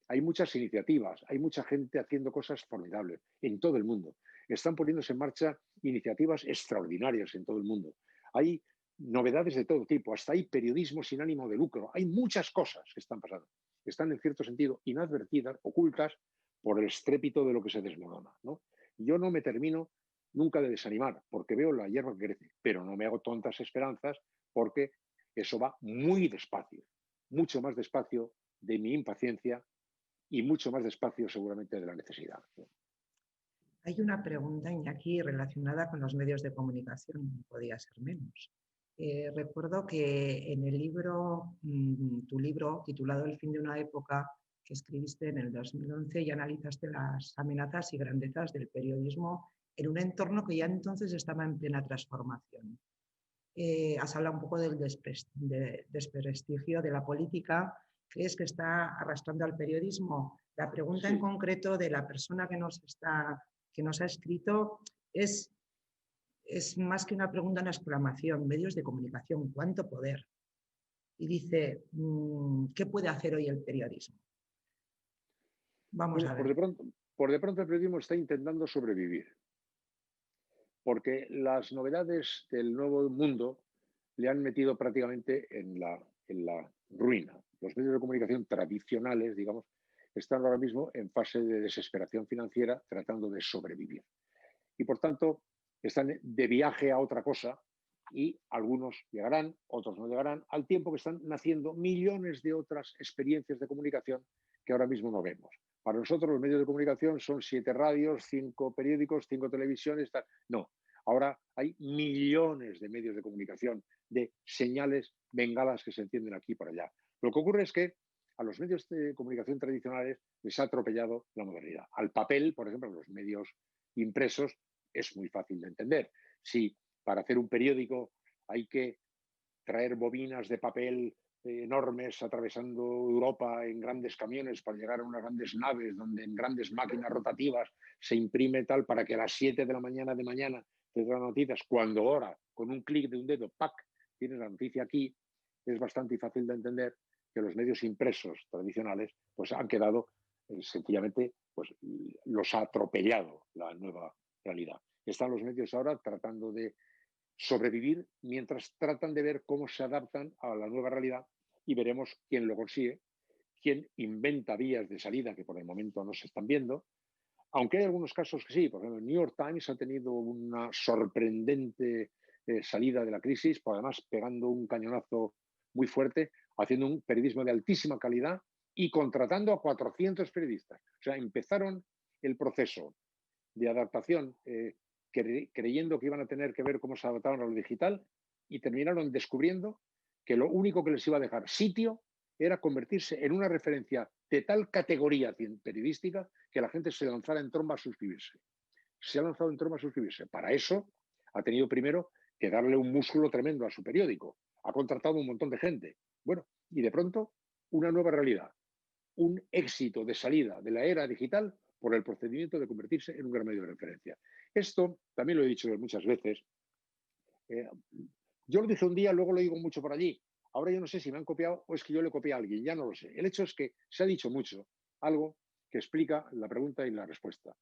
[SPEAKER 3] Hay muchas iniciativas, hay mucha gente haciendo cosas formidables en todo el mundo. Están poniéndose en marcha iniciativas extraordinarias en todo el mundo. Hay novedades de todo tipo, hasta hay periodismo sin ánimo de lucro. Hay muchas cosas que están pasando. Están en cierto sentido inadvertidas, ocultas, por el estrépito de lo que se desmorona, ¿no? Yo no me termino nunca de desanimar porque veo la hierba que crece, pero no me hago tontas esperanzas porque eso va muy despacio, mucho más despacio de mi impaciencia y mucho más despacio seguramente de la necesidad.
[SPEAKER 2] Hay una pregunta, Iñaki, relacionada con los medios de comunicación, no podía ser menos. Recuerdo que en el libro, tu libro titulado El fin de una época, que escribiste en el 2011, ya analizaste las amenazas y grandezas del periodismo en un entorno que ya entonces estaba en plena transformación. Has hablado un poco del desprestigio de la política. ¿Crees que está arrastrando al periodismo? La pregunta en concreto de la persona que nos ha escrito es más que una pregunta, una exclamación. Medios de comunicación, ¿cuánto poder? Y dice, ¿qué puede hacer hoy el periodismo? Vamos
[SPEAKER 3] Bueno,
[SPEAKER 2] a ver.
[SPEAKER 3] por de pronto el periodismo está intentando sobrevivir, porque las novedades del nuevo mundo le han metido prácticamente en la ruina. Los medios de comunicación tradicionales, digamos, están ahora mismo en fase de desesperación financiera tratando de sobrevivir. Y por tanto, están de viaje a otra cosa y algunos llegarán, otros no llegarán, al tiempo que están naciendo millones de otras experiencias de comunicación que ahora mismo no vemos. Para nosotros los medios de comunicación son 7 radios, 5 periódicos, 5 televisiones, tal. No, ahora hay millones de medios de comunicación, de señales bengalas que se entienden aquí y por allá. Lo que ocurre es que a los medios de comunicación tradicionales les ha atropellado la modernidad. Al papel, por ejemplo, los medios impresos es muy fácil de entender. Si para hacer un periódico hay que traer bobinas de papel enormes atravesando Europa en grandes camiones para llegar a unas grandes naves donde en grandes máquinas rotativas se imprime tal para que a las 7 de la mañana te dan noticias, cuando ahora con un clic de un dedo, ¡pac!, tienes la noticia aquí, es bastante fácil de entender que los medios impresos tradicionales pues han quedado sencillamente, pues los ha atropellado la nueva realidad. Están los medios ahora tratando de sobrevivir mientras tratan de ver cómo se adaptan a la nueva realidad y veremos quién lo consigue, quién inventa vías de salida que por el momento no se están viendo, aunque hay algunos casos que sí. Por ejemplo, el New York Times ha tenido una sorprendente salida de la crisis, por además pegando un cañonazo muy fuerte, haciendo un periodismo de altísima calidad y contratando a 400 periodistas. O sea, empezaron el proceso de adaptación creyendo que iban a tener que ver cómo se adaptaban a lo digital y terminaron descubriendo que lo único que les iba a dejar sitio era convertirse en una referencia de tal categoría periodística que la gente se lanzara en tromba a suscribirse. Se ha lanzado en tromba a suscribirse. Para eso ha tenido primero que darle un músculo tremendo a su periódico. Ha contratado un montón de gente. Bueno, y de pronto una nueva realidad, un éxito de salida de la era digital por el procedimiento de convertirse en un gran medio de referencia. Esto, también lo he dicho muchas veces, yo lo dije un día, luego lo digo mucho por allí. Ahora yo no sé si me han copiado o es que yo le copié a alguien, ya no lo sé. El hecho es que se ha dicho mucho, algo que explica la pregunta y la respuesta.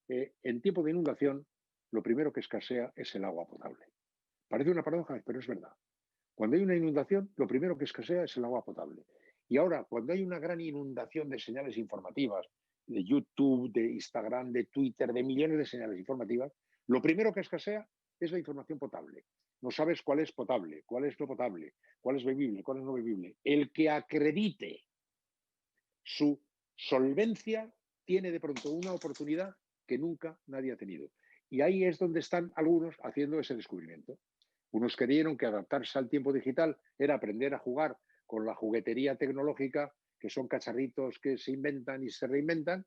[SPEAKER 3] En tiempo de inundación, lo primero que escasea es el agua potable. Parece una paradoja, pero es verdad. Cuando hay una inundación, lo primero que escasea es el agua potable. Y ahora, cuando hay una gran inundación de señales informativas, de YouTube, de Instagram, de Twitter, de millones de señales informativas, lo primero que escasea es la información potable. No sabes cuál es potable, cuál es no potable, cuál es bebible, cuál es no bebible. El que acredite su solvencia tiene de pronto una oportunidad que nunca nadie ha tenido. Y ahí es donde están algunos haciendo ese descubrimiento. Unos creyeron que adaptarse al tiempo digital era aprender a jugar con la juguetería tecnológica, que son cacharritos que se inventan y se reinventan,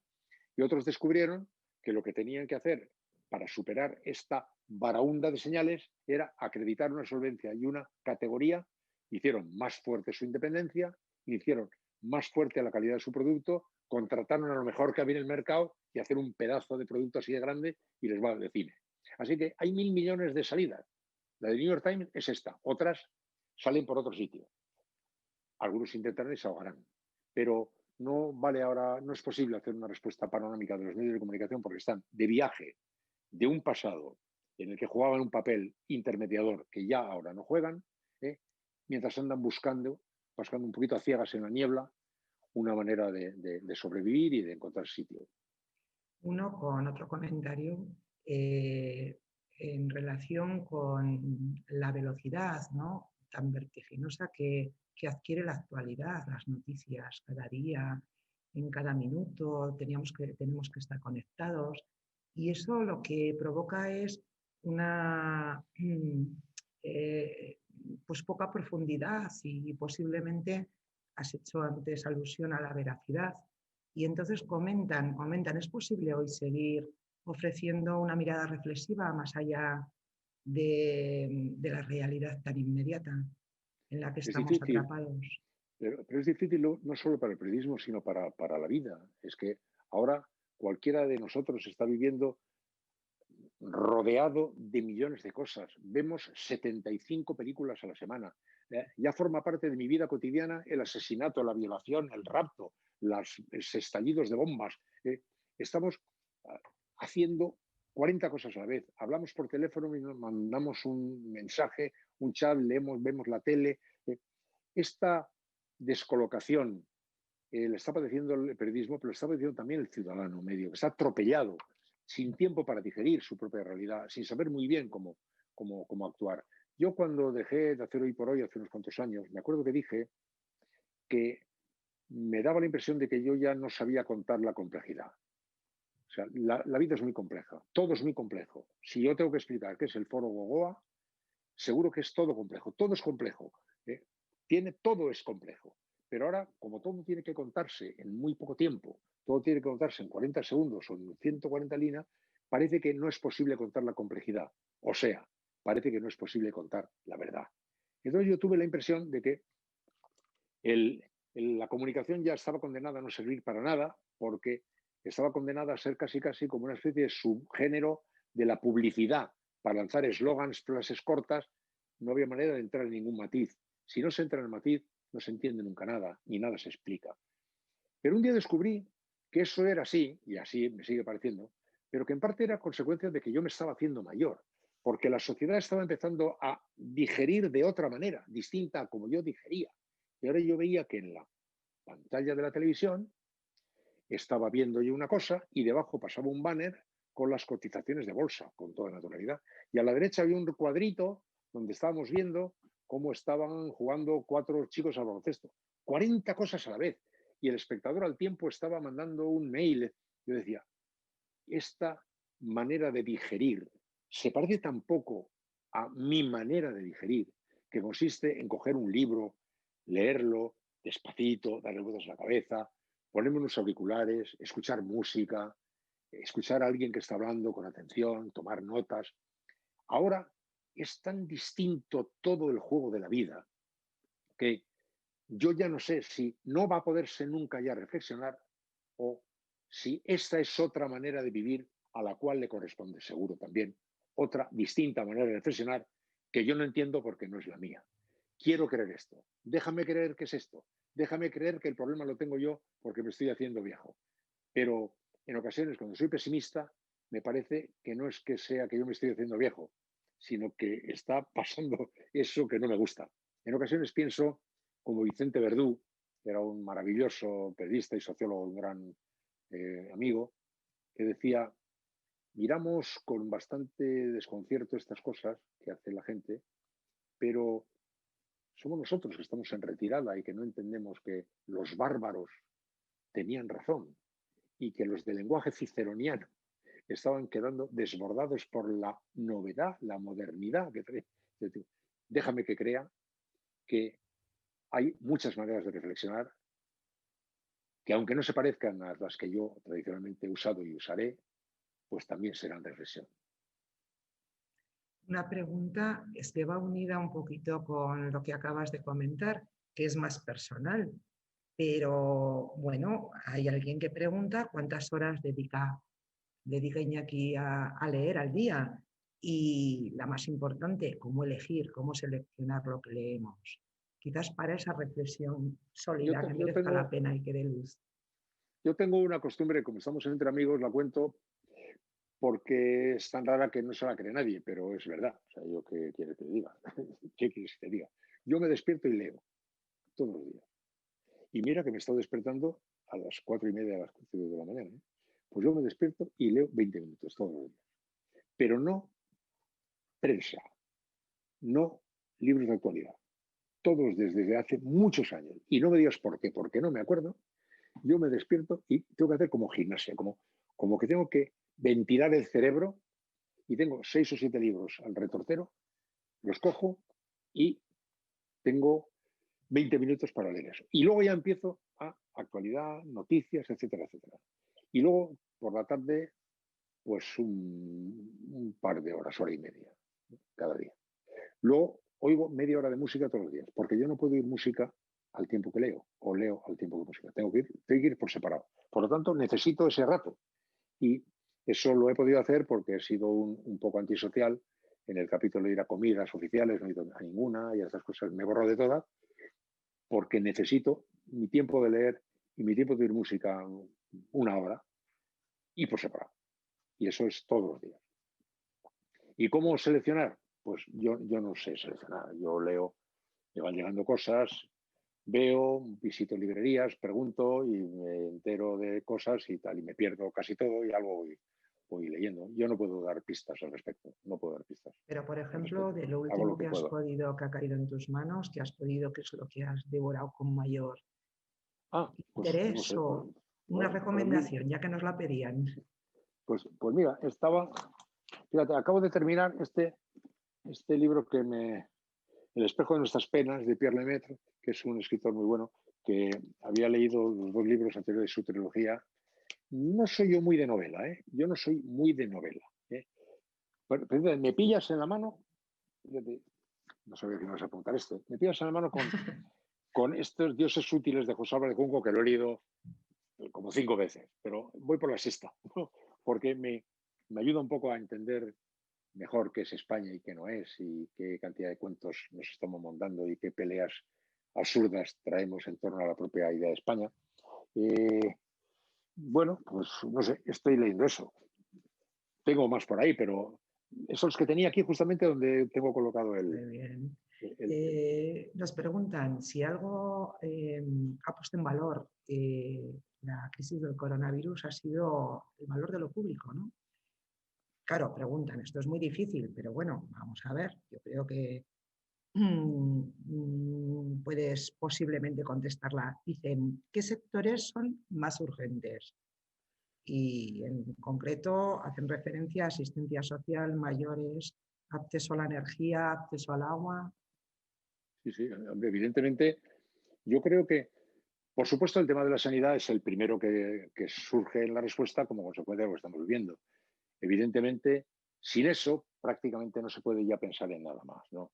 [SPEAKER 3] y otros descubrieron que lo que tenían que hacer para superar esta baraúnda de señales era acreditar una solvencia y una categoría. Hicieron más fuerte su independencia, hicieron más fuerte la calidad de su producto, contrataron a lo mejor que había en el mercado y hacer un pedazo de producto así de grande y les va de cine. Así que hay 1.000 millones de salidas. La de New York Times es esta, otras salen por otro sitio. Algunos intentarán y se ahogarán. Pero no vale ahora, no es posible hacer una respuesta panorámica de los medios de comunicación porque están de viaje de un pasado en el que jugaban un papel intermediador que ya ahora no juegan, mientras andan buscando un poquito a ciegas en la niebla, una manera de sobrevivir y de encontrar sitio.
[SPEAKER 2] Uno con otro comentario en relación con la velocidad, ¿no?, tan vertiginosa que adquiere la actualidad, las noticias cada día, en cada minuto, tenemos que estar conectados, y eso lo que provoca es una pues poca profundidad y posiblemente, has hecho antes alusión a la veracidad, y entonces comentan, ¿es posible hoy seguir ofreciendo una mirada reflexiva más allá de la realidad tan inmediata en la que
[SPEAKER 3] Es
[SPEAKER 2] estamos
[SPEAKER 3] difícil,
[SPEAKER 2] atrapados?
[SPEAKER 3] pero es difícil no solo para el periodismo, sino para la vida. Es que ahora cualquiera de nosotros está viviendo rodeado de millones de cosas. Vemos 75 películas a la semana. Ya forma parte de mi vida cotidiana el asesinato, la violación, el rapto, los estallidos de bombas. Estamos haciendo 40 cosas a la vez. Hablamos por teléfono y nos mandamos un mensaje, un chat, leemos, vemos la tele. Esta descolocación la está padeciendo el periodismo, pero lo está padeciendo también el ciudadano medio, que está atropellado, sin tiempo para digerir su propia realidad, sin saber muy bien cómo actuar. Yo cuando dejé de hacer Hoy por Hoy hace unos cuantos años, me acuerdo que dije que me daba la impresión de que yo ya no sabía contar la complejidad. O sea, la vida es muy compleja, todo es muy complejo. Si yo tengo que explicar qué es el Foro Gogoa, seguro que es todo complejo, todo es complejo. Todo es complejo. Pero ahora, como todo tiene que contarse en muy poco tiempo, todo tiene que contarse en 40 segundos o en 140 líneas, parece que no es posible contar la complejidad. O sea, parece que no es posible contar la verdad. Entonces yo tuve la impresión de que la comunicación ya estaba condenada a no servir para nada, porque estaba condenada a ser casi como una especie de subgénero de la publicidad para lanzar eslogans, frases cortas. No había manera de entrar en ningún matiz. Si no se entra en el matiz, no se entiende nunca nada, ni nada se explica. Pero un día descubrí que eso era así, y así me sigue pareciendo, pero que en parte era consecuencia de que yo me estaba haciendo mayor, porque la sociedad estaba empezando a digerir de otra manera, distinta a como yo digería. Y ahora yo veía que en la pantalla de la televisión estaba viendo yo una cosa y debajo pasaba un banner con las cotizaciones de bolsa, con toda naturalidad. Y a la derecha había un cuadrito donde estábamos viendo cómo estaban jugando 4 chicos al baloncesto. 40 cosas a la vez. Y el espectador al tiempo estaba mandando un mail. Yo decía, esta manera de digerir se parece tan poco a mi manera de digerir, que consiste en coger un libro, leerlo despacito, darle vueltas a la cabeza, ponerme unos auriculares, escuchar música, escuchar a alguien que está hablando con atención, tomar notas. Ahora es tan distinto todo el juego de la vida que yo ya no sé si no va a poderse nunca ya reflexionar o si esta es otra manera de vivir a la cual le corresponde seguro también otra distinta manera de reflexionar que yo no entiendo porque no es la mía. Quiero creer esto. Déjame creer que es esto. Déjame creer que el problema lo tengo yo porque me estoy haciendo viejo. Pero en ocasiones, cuando soy pesimista, me parece que no es que sea que yo me estoy haciendo viejo, sino que está pasando eso que no me gusta. En ocasiones pienso, como Vicente Verdú, que era un maravilloso periodista y sociólogo, un gran amigo, que decía, miramos con bastante desconcierto estas cosas que hace la gente, pero somos nosotros que estamos en retirada y que no entendemos que los bárbaros tenían razón y que los del lenguaje ciceroniano estaban quedando desbordados por la novedad, la modernidad que trae. Déjame que crea que hay muchas maneras de reflexionar que, aunque no se parezcan a las que yo tradicionalmente he usado y usaré, pues también serán reflexión.
[SPEAKER 2] Una pregunta que va unida un poquito con lo que acabas de comentar, que es más personal. Pero bueno, hay alguien que pregunta cuántas horas dedica Iñaki a leer al día. Y la más importante, cómo elegir, cómo seleccionar lo que leemos. Quizás para esa reflexión sólida que merezca la pena y que dé luz.
[SPEAKER 3] Yo tengo una costumbre, como estamos entre amigos, la cuento porque es tan rara que no se la cree nadie, pero es verdad. O sea, ¿yo qué quiere que te diga? ¿Qué quieres que te diga? Yo me despierto y leo todos los días. Y mira que me he estado despertando a las 4:30, a las 4 de la mañana. Pues yo me despierto y leo 20 minutos todos los días. Pero no prensa, no libros de actualidad. Todos desde hace muchos años. Y no me digas por qué, porque no me acuerdo. Yo me despierto y tengo que hacer como gimnasia, como que tengo que ventilar el cerebro y tengo 6 o 7 libros al retorcero, los cojo y tengo 20 minutos para leer eso. Y luego ya empiezo a actualidad, noticias, etcétera, etcétera. Y luego, por la tarde, pues un par de horas, hora y media, cada día. Luego oigo media hora de música todos los días, porque yo no puedo oír música al tiempo que leo, o leo al tiempo que música. Tengo que ir por separado. Por lo tanto, necesito ese rato. Y eso lo he podido hacer porque he sido un poco antisocial. En el capítulo de ir a comidas oficiales no he ido a ninguna y a estas cosas me borro de todas, porque necesito mi tiempo de leer y mi tiempo de oír música 1 hora y por separado. Y eso es todos los días. ¿Y cómo seleccionar? Pues yo no sé seleccionar. Yo leo, me van llegando cosas, veo, visito librerías, pregunto y me entero de cosas y tal, y me pierdo casi todo y algo voy leyendo. Yo no puedo dar pistas al respecto, no puedo dar pistas.
[SPEAKER 2] Pero, por ejemplo, de lo último que has podido, que ha caído en tus manos, que has podido, que es lo que has devorado con mayor interés, no sé, o una recomendación, ya que nos la pedían.
[SPEAKER 3] Pues mira, fíjate, acabo de terminar este libro El espejo de nuestras penas, de Pierre Lemaitre, que es un escritor muy bueno, que había leído los 2 libros anteriores de su trilogía. No soy yo muy de novela, ¿eh? Yo no soy muy de novela, ¿eh? Pero me pillas en la mano, fíjate, no sabía que me ibas a apuntar esto, me pillas en la mano con estos dioses útiles de José Álvarez Junco, que lo he leído como 5 veces, pero voy por la sexta, ¿no? Porque me ayuda un poco a entender mejor qué es España y qué no es, y qué cantidad de cuentos nos estamos montando y qué peleas absurdas traemos en torno a la propia idea de España. Bueno, pues no sé, estoy leyendo eso. Tengo más por ahí, pero esos son los que tenía aquí justamente donde tengo colocado
[SPEAKER 4] Muy bien.
[SPEAKER 3] el-
[SPEAKER 4] Nos preguntan si algo ha puesto en valor la crisis del coronavirus ha sido el valor de lo público, ¿no? Claro, preguntan, esto es muy difícil, pero bueno, vamos a ver. Yo creo que puedes posiblemente contestarla. Dicen, ¿qué sectores son más urgentes? Y en concreto hacen referencia a asistencia social, mayores, acceso a la energía, acceso al agua.
[SPEAKER 3] Sí, sí, hombre, evidentemente, yo creo que, por supuesto, el tema de la sanidad es el primero que surge en la respuesta como consecuencia de lo que estamos viviendo. Evidentemente, sin eso prácticamente no se puede ya pensar en nada más, ¿no?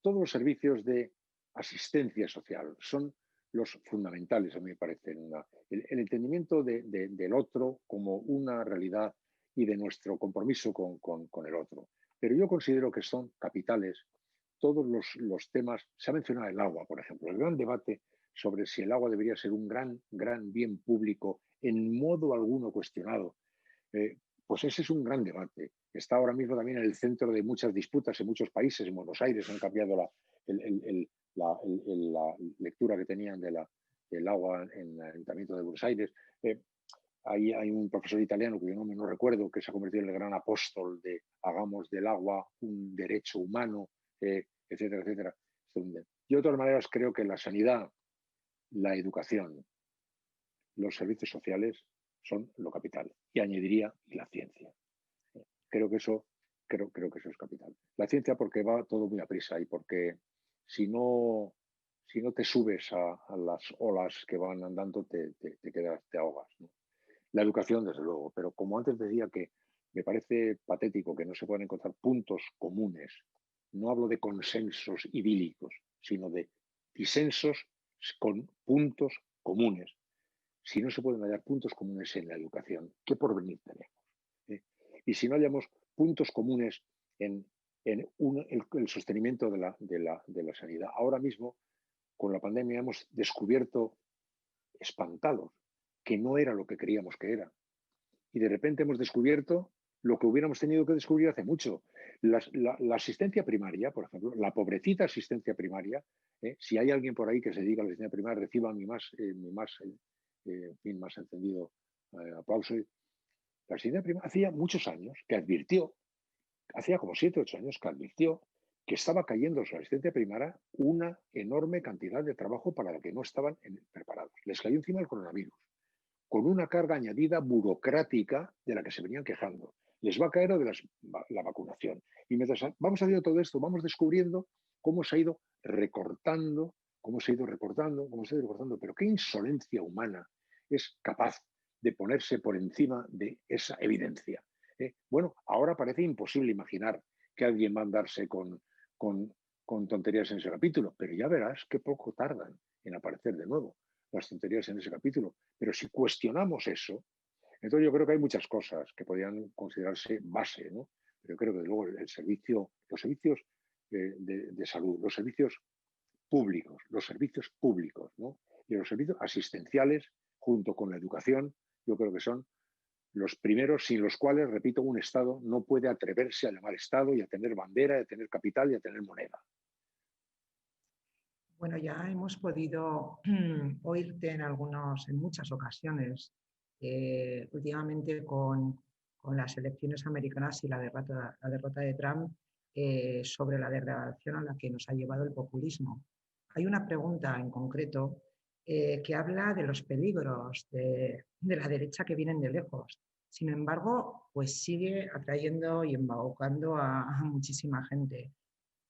[SPEAKER 3] Todos los servicios de asistencia social son los fundamentales, a mí me parece, el entendimiento del otro como una realidad y de nuestro compromiso con el otro. Pero yo considero que son capitales todos los temas. Se ha mencionado el agua, por ejemplo, el gran debate sobre si el agua debería ser un gran bien público en modo alguno cuestionado. Pues ese es un gran debate. Está ahora mismo también en el centro de muchas disputas en muchos países. En Buenos Aires han cambiado la lectura que tenían del agua en el Ayuntamiento de Buenos Aires. Hay un profesor italiano, cuyo nombre no recuerdo, que se ha convertido en el gran apóstol de hagamos del agua un derecho humano, etcétera, etcétera. Yo de todas maneras creo que la sanidad, la educación, los servicios sociales son lo capital. Y añadiría la ciencia. Creo que eso es capital. La ciencia porque va todo muy a prisa y porque si no te subes a las olas que van andando, te quedas, te ahogas, ¿no? La educación, desde luego, pero como antes decía, que me parece patético que no se puedan encontrar puntos comunes. No hablo de consensos idílicos, sino de disensos con puntos comunes. Si no se pueden hallar puntos comunes en la educación, ¿qué porvenir tenemos? Y si no hallamos puntos comunes en el sostenimiento de la sanidad. Ahora mismo, con la pandemia, hemos descubierto, espantados, que no era lo que creíamos que era. Y de repente hemos descubierto lo que hubiéramos tenido que descubrir hace mucho. La asistencia primaria, por ejemplo, la pobrecita asistencia primaria, si hay alguien por ahí que se dedica a la asistencia primaria, reciba mi más encendido aplauso. La asistencia primaria hacía muchos años que advirtió, hacía como 7 o 8 años que advirtió que estaba cayendo sobre la asistencia primaria una enorme cantidad de trabajo para la que no estaban preparados. Les cayó encima el coronavirus, con una carga añadida burocrática de la que se venían quejando. Les va a caer de la vacunación. Y mientras vamos haciendo todo esto, vamos descubriendo cómo se ha ido recortando, pero qué insolencia humana es capaz de ponerse por encima de esa evidencia. Bueno, ahora parece imposible imaginar que alguien va a andarse con tonterías en ese capítulo, pero ya verás qué poco tardan en aparecer de nuevo las tonterías en ese capítulo. Pero si cuestionamos eso, entonces yo creo que hay muchas cosas que podrían considerarse base, ¿no? Pero yo creo que luego los servicios de salud, los servicios públicos, ¿no? Y los servicios asistenciales, junto con la educación, yo creo que son los primeros sin los cuales, repito, un Estado no puede atreverse a llamar Estado y a tener bandera, a tener capital y a tener moneda.
[SPEAKER 4] Bueno, ya hemos podido oírte en muchas ocasiones, últimamente con las elecciones americanas y la derrota de Trump, sobre la degradación a la que nos ha llevado el populismo. Hay una pregunta en concreto que habla de los peligros de la derecha que vienen de lejos. Sin embargo, pues sigue atrayendo y embaucando a muchísima gente.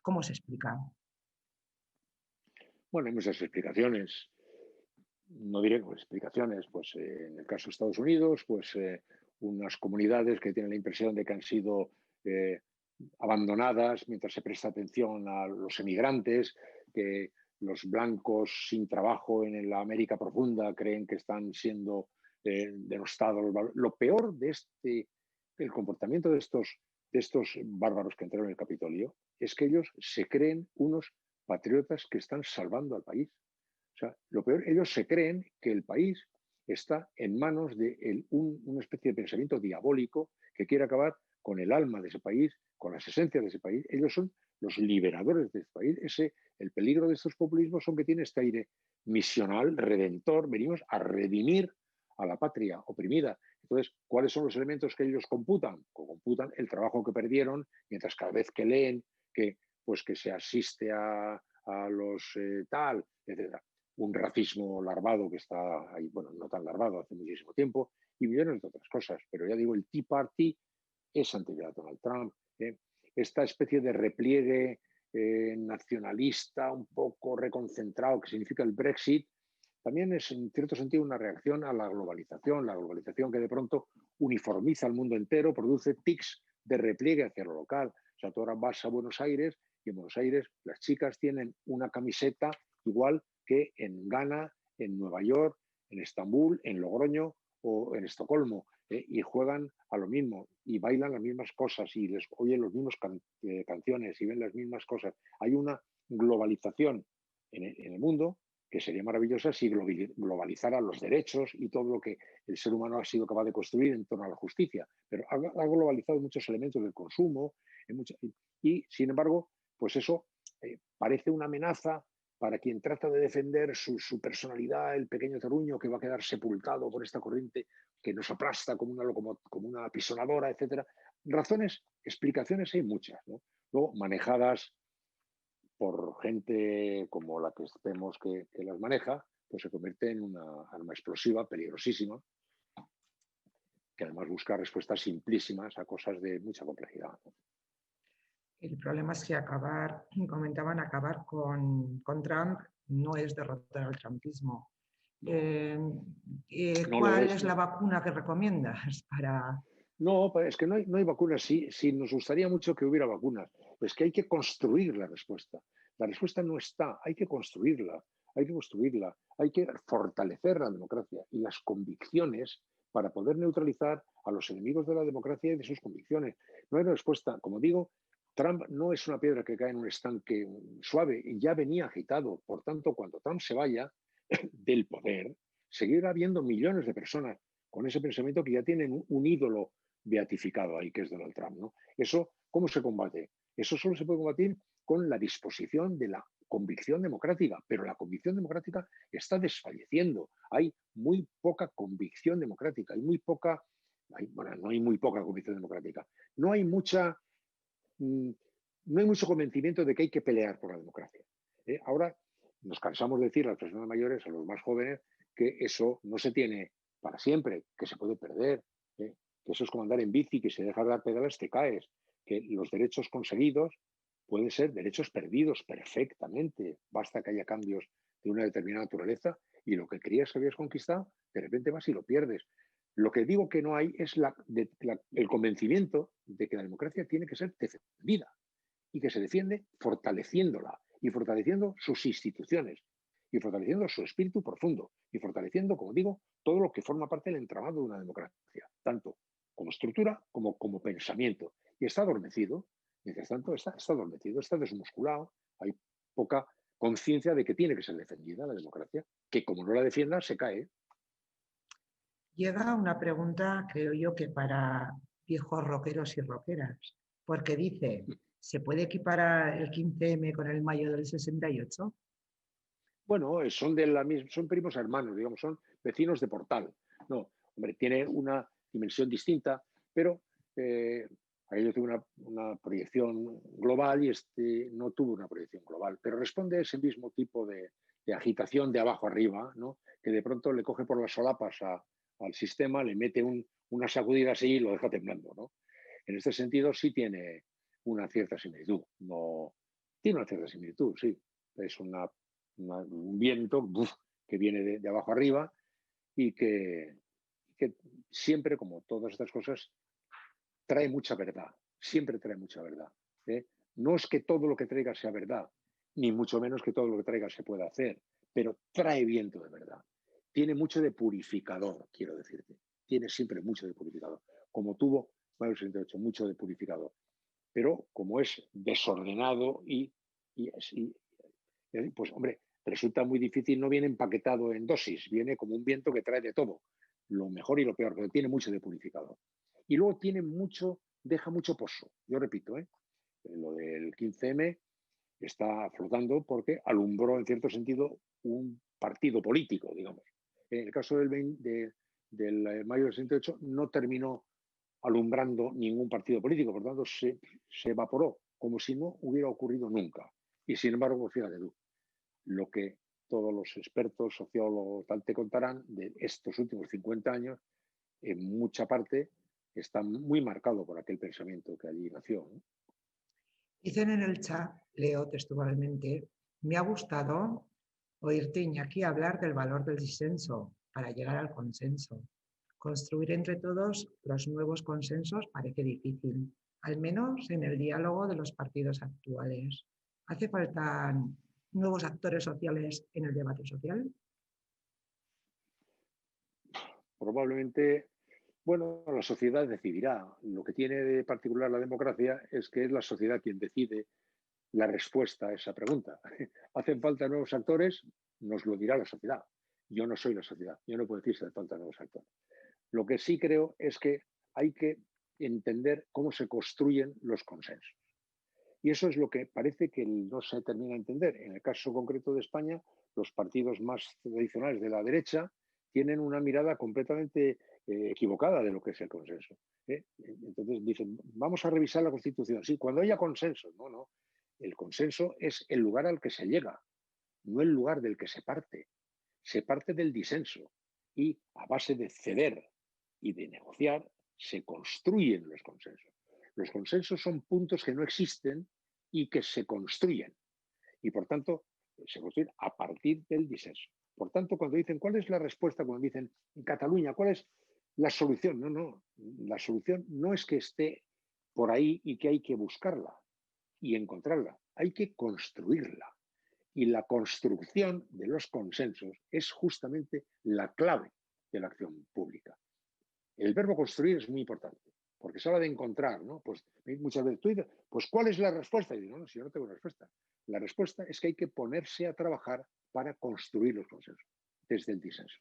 [SPEAKER 4] ¿Cómo se explica?
[SPEAKER 3] Bueno, hay muchas explicaciones. no diré con explicaciones, pues en el caso de Estados Unidos, pues unas comunidades que tienen la impresión de que han sido abandonadas mientras se presta atención a los emigrantes, que los blancos sin trabajo en la América profunda creen que están siendo denostados. Lo peor de el comportamiento de estos bárbaros que entraron en el Capitolio es que ellos se creen unos patriotas que están salvando al país. O sea, lo peor, ellos se creen que el país está en manos de una especie de pensamiento diabólico que quiere acabar con el alma de ese país, con las esencias de ese país. Ellos son los liberadores de ese país. El peligro de estos populismos son que tiene este aire misional, redentor. Venimos a redimir a la patria oprimida. Entonces, ¿cuáles son los elementos que ellos computan? Computan el trabajo que perdieron, mientras cada vez que leen que, pues, que se asiste a los tal, etc. Un racismo larvado que está ahí, bueno, no tan larvado, hace muchísimo tiempo, y millones de otras cosas. Pero ya digo, el Tea Party es anterior a Donald Trump. Esta especie de repliegue nacionalista, un poco reconcentrado, que significa el Brexit, también es en cierto sentido una reacción a la globalización que de pronto uniformiza al mundo entero, produce tics de repliegue hacia lo local. O sea, tú ahora vas a Buenos Aires y en Buenos Aires las chicas tienen una camiseta igual que en Ghana, en Nueva York, en Estambul, en Logroño o en Estocolmo, y juegan a lo mismo y bailan las mismas cosas y les oyen las mismas canciones y ven las mismas cosas. Hay una globalización en el mundo que sería maravillosa si globalizara los derechos y todo lo que el ser humano ha sido capaz de construir en torno a la justicia. Pero ha globalizado muchos elementos del consumo y, sin embargo, pues eso parece una amenaza para quien trata de defender su personalidad, el pequeño terruño que va a quedar sepultado por esta corriente que nos aplasta como una apisonadora, etc. Razones, explicaciones hay muchas, ¿no? Luego, manejadas por gente como la que vemos que las maneja, pues se convierte en una arma explosiva, peligrosísima, que además busca respuestas simplísimas a cosas de mucha complejidad, ¿no?
[SPEAKER 4] El problema es que comentaban acabar con Trump no es derrotar al trumpismo.
[SPEAKER 3] No lo
[SPEAKER 4] ¿Cuál
[SPEAKER 3] es,
[SPEAKER 4] es
[SPEAKER 3] ¿no?
[SPEAKER 4] la vacuna que recomiendas para...?
[SPEAKER 3] No, es que no hay vacunas. Sí, nos gustaría mucho que hubiera vacunas. Es que hay que construir la respuesta. La respuesta no está, hay que construirla, hay que construirla, hay que fortalecer la democracia y las convicciones para poder neutralizar a los enemigos de la democracia y de sus convicciones. No hay respuesta. Como digo, Trump no es una piedra que cae en un estanque suave, ya venía agitado. Por tanto, cuando Trump se vaya del poder, seguirá habiendo millones de personas con ese pensamiento que ya tienen un ídolo beatificado ahí, que es Donald Trump, ¿no? Eso, ¿cómo se combate? Eso solo se puede combatir con la disposición de la convicción democrática, pero la convicción democrática está desfalleciendo. Hay muy poca convicción democrática, bueno, no hay muy poca convicción democrática, no hay no hay mucho convencimiento de que hay que pelear por la democracia. Ahora nos cansamos de decir a las personas mayores, a los más jóvenes, que eso no se tiene para siempre, que se puede perder, que eso es como andar en bici, que si dejas de dar pedales te caes, que los derechos conseguidos pueden ser derechos perdidos perfectamente, basta que haya cambios de una determinada naturaleza y lo que creías que habías conquistado, de repente vas y lo pierdes. Lo que digo que no hay es el convencimiento de que la democracia tiene que ser defendida y que se defiende fortaleciéndola y fortaleciendo sus instituciones y fortaleciendo su espíritu profundo y fortaleciendo, como digo, todo lo que forma parte del entramado de una democracia, tanto como estructura como pensamiento. Y está adormecido, mientras tanto está adormecido, está desmusculado, hay poca conciencia de que tiene que ser defendida la democracia, que como no la defienda se cae.
[SPEAKER 4] Llega una pregunta, creo yo, que para viejos rockeros y rockeras, porque dice, ¿se puede equiparar el 15M con el mayo del 68?
[SPEAKER 3] Bueno, son primos hermanos, digamos, son vecinos de portal. No, hombre, tiene una dimensión distinta, pero aquello tuvo una proyección global y este no tuvo una proyección global, pero responde a ese mismo tipo de agitación de abajo arriba, ¿no? Que de pronto le coge por las solapas al sistema, le mete una sacudida así y lo deja temblando, ¿no? En este sentido sí tiene una cierta similitud, no, tiene una cierta similitud, sí. Es un viento que viene de abajo arriba y que siempre, como todas estas cosas, trae mucha verdad, siempre trae mucha verdad. No es que todo lo que traiga sea verdad, ni mucho menos que todo lo que traiga se pueda hacer, pero trae viento de verdad. Tiene mucho de purificador, quiero decirte. Tiene siempre mucho de purificador. Como tuvo Mayo 68, mucho de purificador. Pero como es desordenado pues hombre, resulta muy difícil, no viene empaquetado en dosis, viene como un viento que trae de todo, lo mejor y lo peor, pero tiene mucho de purificador. Y luego tiene mucho, deja mucho pozo. Yo repito, lo del 15M está flotando porque alumbró en cierto sentido un partido político, digamos. En el caso del mayo del 68 no terminó alumbrando ningún partido político, por tanto se evaporó, como si no hubiera ocurrido nunca. Y sin embargo, fíjate tú, lo que todos los expertos, sociólogos, tal, te contarán de estos últimos 50 años, en mucha parte está muy marcado por aquel pensamiento que allí nació, ¿no?
[SPEAKER 4] Dicen en el chat, leo textualmente, me ha gustado oírte, Iñaki, hablar del valor del disenso para llegar al consenso. Construir entre todos los nuevos consensos parece difícil, al menos en el diálogo de los partidos actuales. ¿Hace falta nuevos actores sociales en el debate social?
[SPEAKER 3] Probablemente, bueno, la sociedad decidirá. Lo que tiene de particular la democracia es que es la sociedad quien decide la respuesta a esa pregunta. ¿Hacen falta nuevos actores? Nos lo dirá la sociedad. Yo no soy la sociedad, yo no puedo decir si hace falta nuevos actores. Lo que sí creo es que hay que entender cómo se construyen los consensos. Y eso es lo que parece que no se termina de entender. En el caso concreto de España, los partidos más tradicionales de la derecha tienen una mirada completamente equivocada de lo que es el consenso. Entonces dicen, vamos a revisar la Constitución. Sí, cuando haya consenso. No, no. El consenso es el lugar al que se llega, no el lugar del que se parte. Se parte del disenso y a base de ceder y de negociar se construyen los consensos. Los consensos son puntos que no existen y que se construyen. Y por tanto, se construyen a partir del disenso. Por tanto, cuando dicen, ¿cuál es la respuesta? Cuando dicen, en Cataluña, ¿cuál es la solución? No, no. La solución no es que esté por ahí y que hay que buscarla y encontrarla. Hay que construirla. Y la construcción de los consensos es justamente la clave de la acción pública. El verbo construir es muy importante, porque se habla de encontrar, ¿no? Pues muchas veces tú dices, pues ¿cuál es la respuesta? Y digo, no, si yo no tengo respuesta. La respuesta es que hay que ponerse a trabajar para construir los consensos, desde el disenso.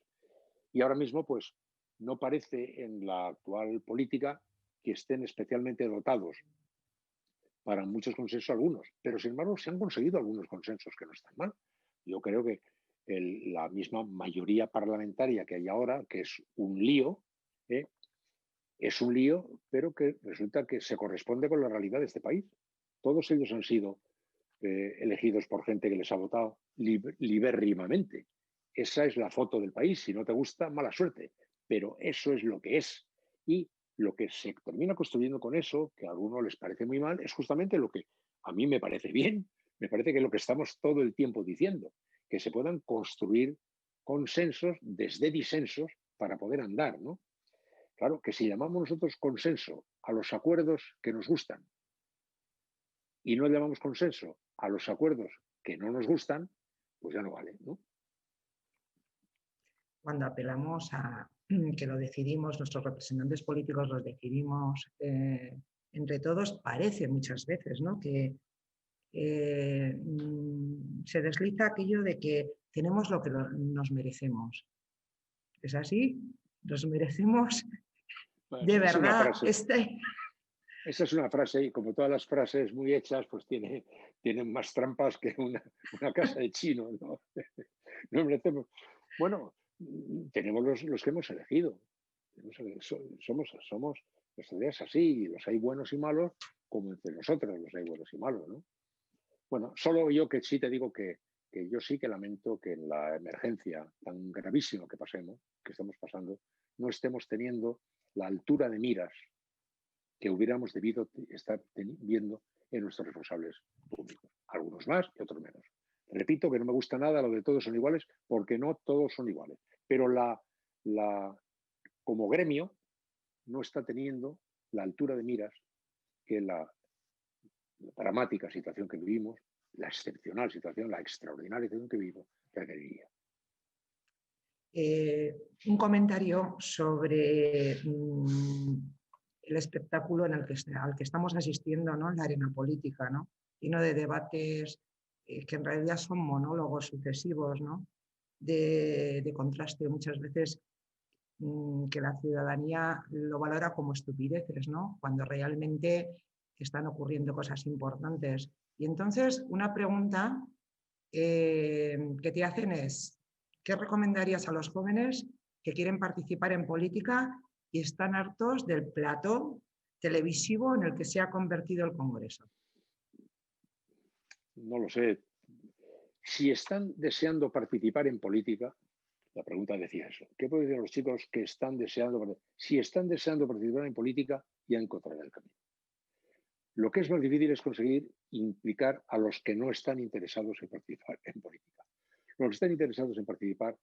[SPEAKER 3] Y ahora mismo, pues, no parece en la actual política que estén especialmente dotados para muchos consensos algunos, pero sin embargo se han conseguido algunos consensos que no están mal. Yo creo que la misma mayoría parlamentaria que hay ahora, que es un lío, pero que resulta que se corresponde con la realidad de este país. Todos ellos han sido elegidos por gente que les ha votado libérrimamente. Esa es la foto del país. Si no te gusta, mala suerte. Pero eso es lo que es. Y lo que se termina construyendo con eso, que a algunos les parece muy mal, es justamente lo que a mí me parece bien. Me parece que es lo que estamos todo el tiempo diciendo, que se puedan construir consensos desde disensos para poder andar, ¿no? Claro, que si llamamos nosotros consenso a los acuerdos que nos gustan y no llamamos consenso a los acuerdos que no nos gustan, pues ya no vale, ¿no?
[SPEAKER 4] Cuando apelamos a que lo decidimos, nuestros representantes políticos los decidimos entre todos, parece muchas veces, ¿no?, que se desliza aquello de que tenemos lo que nos merecemos. ¿Es así? ¿Nos merecemos de
[SPEAKER 3] Es una
[SPEAKER 4] verdad
[SPEAKER 3] frase. Esa es una frase y como todas las frases muy hechas, pues tienen más trampas que una casa de chino, ¿no? Nos merecemos. Bueno, tenemos los que hemos elegido. Somos, la sociedad es así, y los hay buenos y malos, como entre nosotros los hay buenos y malos, ¿no? Bueno, solo yo que sí te digo que yo sí que lamento que en la emergencia tan gravísima que estamos pasando, no estemos teniendo la altura de miras que hubiéramos debido estar viendo en nuestros responsables públicos. Algunos más y otros menos. Repito que no me gusta nada lo de todos son iguales, porque no todos son iguales. Pero como gremio no está teniendo la altura de miras que la dramática situación que vivimos, la excepcional situación, la extraordinaria situación que vivimos, requeriría.
[SPEAKER 4] Un comentario sobre el espectáculo al que estamos asistiendo, ¿no? En la arena política, ¿no? Lleno de debates que en realidad son monólogos sucesivos, ¿no? De contraste muchas veces, que la ciudadanía lo valora como estupideces, ¿no? Cuando realmente están ocurriendo cosas importantes. Y entonces, una pregunta que te hacen es, ¿qué recomendarías a los jóvenes que quieren participar en política y están hartos del plató televisivo en el que se ha convertido el Congreso?
[SPEAKER 3] No lo sé. Si están deseando participar en política, la pregunta decía eso. ¿Qué pueden decir los chicos que están deseando? Si están deseando participar en política, ya encontrarán el camino. Lo que es más difícil es conseguir implicar a los que no están interesados en participar en política. Los que están interesados en participar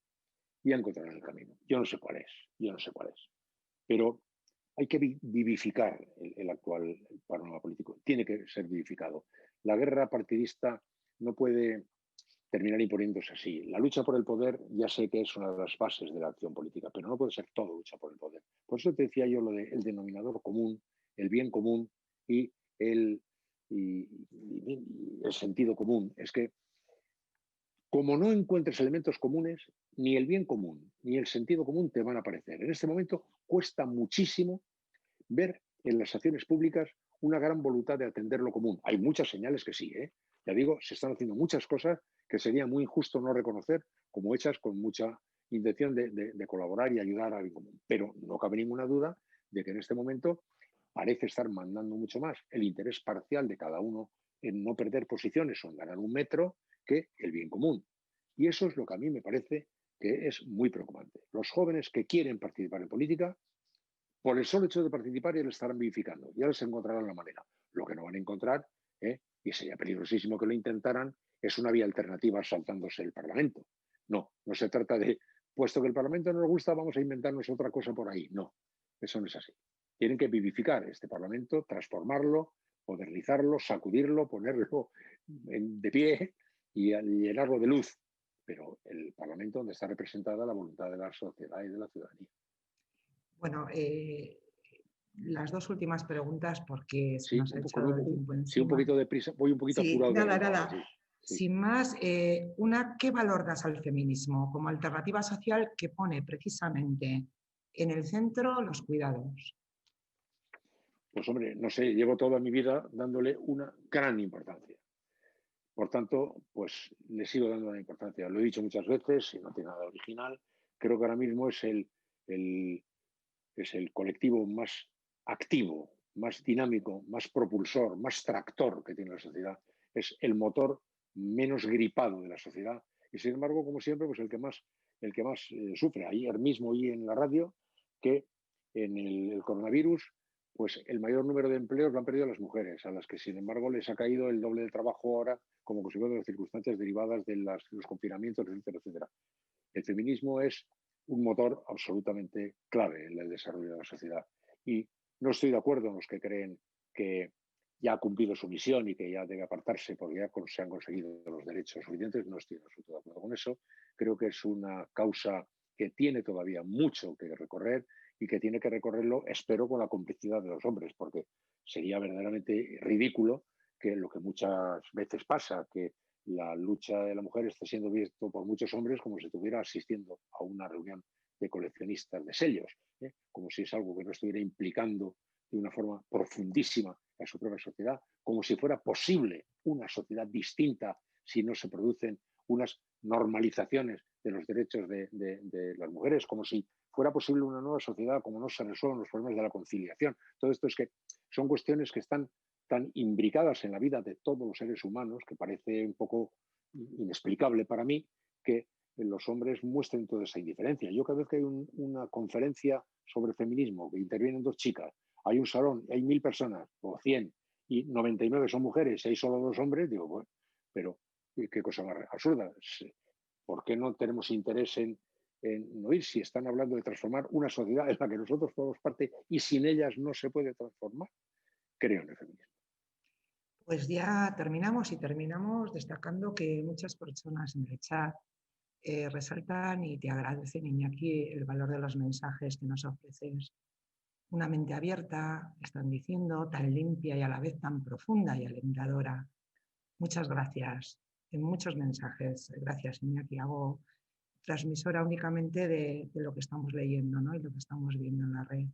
[SPEAKER 3] ya encontrarán el camino. Yo no sé cuál es. Pero hay que vivificar el actual panorama político. Tiene que ser vivificado. La guerra partidista no puede terminar imponiéndose así. La lucha por el poder ya sé que es una de las bases de la acción política, pero no puede ser todo lucha por el poder. Por eso te decía yo lo del denominador común, el bien común y el sentido común. Es que como no encuentres elementos comunes, ni el bien común ni el sentido común te van a aparecer. En este momento cuesta muchísimo ver en las acciones públicas una gran voluntad de atender lo común. Hay muchas señales que sí, ¿eh? Ya digo, se están haciendo muchas cosas que sería muy injusto no reconocer como hechas con mucha intención de colaborar y ayudar al bien común. Pero no cabe ninguna duda de que en este momento parece estar mandando mucho más el interés parcial de cada uno en no perder posiciones o en ganar un metro que el bien común. Y eso es lo que a mí me parece que es muy preocupante. Los jóvenes que quieren participar en política, por el solo hecho de participar, ya lo estarán vivificando, ya les encontrarán la manera. Lo que no van a encontrar, y sería peligrosísimo que lo intentaran, es una vía alternativa saltándose el Parlamento. No, no se trata de, puesto que el Parlamento no nos gusta, vamos a inventarnos otra cosa por ahí. No, eso no es así. Tienen que vivificar este Parlamento, transformarlo, modernizarlo, sacudirlo, ponerlo de pie y llenarlo de luz. Pero el Parlamento donde está representada la voluntad de la sociedad y de la ciudadanía.
[SPEAKER 4] Bueno, las dos últimas preguntas, porque se
[SPEAKER 3] Sí,
[SPEAKER 4] nos ha echado el tiempo
[SPEAKER 3] sí, un
[SPEAKER 4] encima.
[SPEAKER 3] poquito de prisa, voy un poquito
[SPEAKER 4] Sí,
[SPEAKER 3] apurado de
[SPEAKER 4] nada,
[SPEAKER 3] ritmo ahora,
[SPEAKER 4] nada.
[SPEAKER 3] sí.
[SPEAKER 4] Sin más, ¿qué valor das al feminismo como alternativa social que pone precisamente en el centro los cuidados?
[SPEAKER 3] Pues hombre, no sé, llevo toda mi vida dándole una gran importancia. Por tanto, pues le sigo dando una importancia. Lo he dicho muchas veces y no tiene nada original. Creo que ahora mismo es el colectivo más activo, más dinámico, más propulsor, más tractor que tiene la sociedad. Es el motor menos gripado de la sociedad. Y sin embargo, como siempre, pues el que más sufre. Ayer mismo oí en la radio que en el coronavirus, pues el mayor número de empleos lo han perdido las mujeres, a las que sin embargo les ha caído el doble de trabajo ahora como consecuencia de las circunstancias derivadas de los confinamientos, etcétera, etcétera. El feminismo es un motor absolutamente clave en el desarrollo de la sociedad. Y no estoy de acuerdo en los que creen que ya ha cumplido su misión y que ya debe apartarse porque ya se han conseguido los derechos suficientes. No estoy en absoluto de acuerdo con eso. Creo que es una causa que tiene todavía mucho que recorrer y que tiene que recorrerlo, espero, con la complicidad de los hombres, porque sería verdaderamente ridículo que lo que muchas veces pasa, que la lucha de la mujer está siendo visto por muchos hombres como si estuviera asistiendo a una reunión de coleccionistas de sellos, como si es algo que no estuviera implicando de una forma profundísima a su propia sociedad, como si fuera posible una sociedad distinta si no se producen unas normalizaciones de los derechos de las mujeres, como si fuera posible una nueva sociedad, como no se resuelven los problemas de la conciliación. Todo esto es que son cuestiones que están tan imbricadas en la vida de todos los seres humanos que parece un poco inexplicable para mí que los hombres muestren toda esa indiferencia. Yo cada vez que hay una conferencia sobre feminismo, que intervienen dos chicas, hay un salón, hay 1000 personas o 100 y 99 son mujeres y hay solo 2 hombres, digo, bueno, pero Y qué cosa más absurda. ¿Por qué no tenemos interés en oír si están hablando de transformar una sociedad en la que nosotros formamos parte y sin ellas no se puede transformar? Creo en el feminismo.
[SPEAKER 4] Pues ya terminamos y terminamos destacando que muchas personas en el chat resaltan y te agradecen, Iñaki, el valor de los mensajes que nos ofreces. Una mente abierta, están diciendo, tan limpia y a la vez tan profunda y alentadora. Muchas gracias. En muchos mensajes. Gracias, Iñaki. Hago transmisora únicamente de lo que estamos leyendo, ¿no? Y lo que estamos viendo en la red.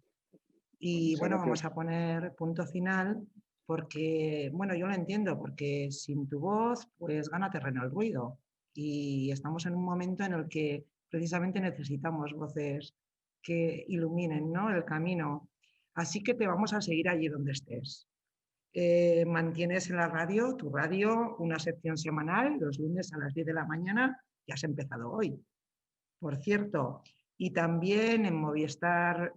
[SPEAKER 4] Y
[SPEAKER 3] Muchas
[SPEAKER 4] bueno,
[SPEAKER 3] gracias.
[SPEAKER 4] vamos a poner punto final porque, bueno, yo lo entiendo, porque sin tu voz, pues gana terreno el ruido. Y estamos en un momento en el que precisamente necesitamos voces que iluminen, ¿no?, el camino. Así que te vamos a seguir allí donde estés. Mantienes en la radio, tu radio, una sección semanal, los lunes a las 10 de la mañana, y has empezado hoy, por cierto. Y también en Movistar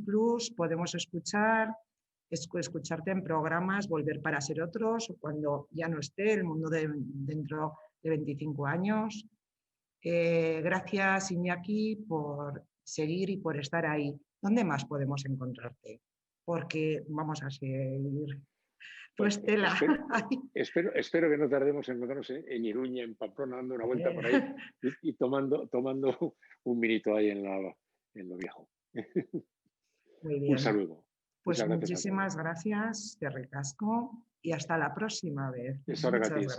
[SPEAKER 4] Plus podemos escucharte en programas Volver para ser otros, o cuando ya no esté el mundo dentro de 25 años. Gracias, Iñaki, por seguir y por estar ahí. ¿Dónde más podemos encontrarte? Porque vamos a seguir tu estela.
[SPEAKER 3] Espero que no tardemos en encontrarnos en Iruña, en Pamplona, dando una vuelta por ahí y tomando un vinito ahí en lo viejo.
[SPEAKER 4] Muy bien.
[SPEAKER 3] Un saludo.
[SPEAKER 4] Pues muchísimas gracias, te recasco y hasta la próxima vez.
[SPEAKER 3] Muchas gracias.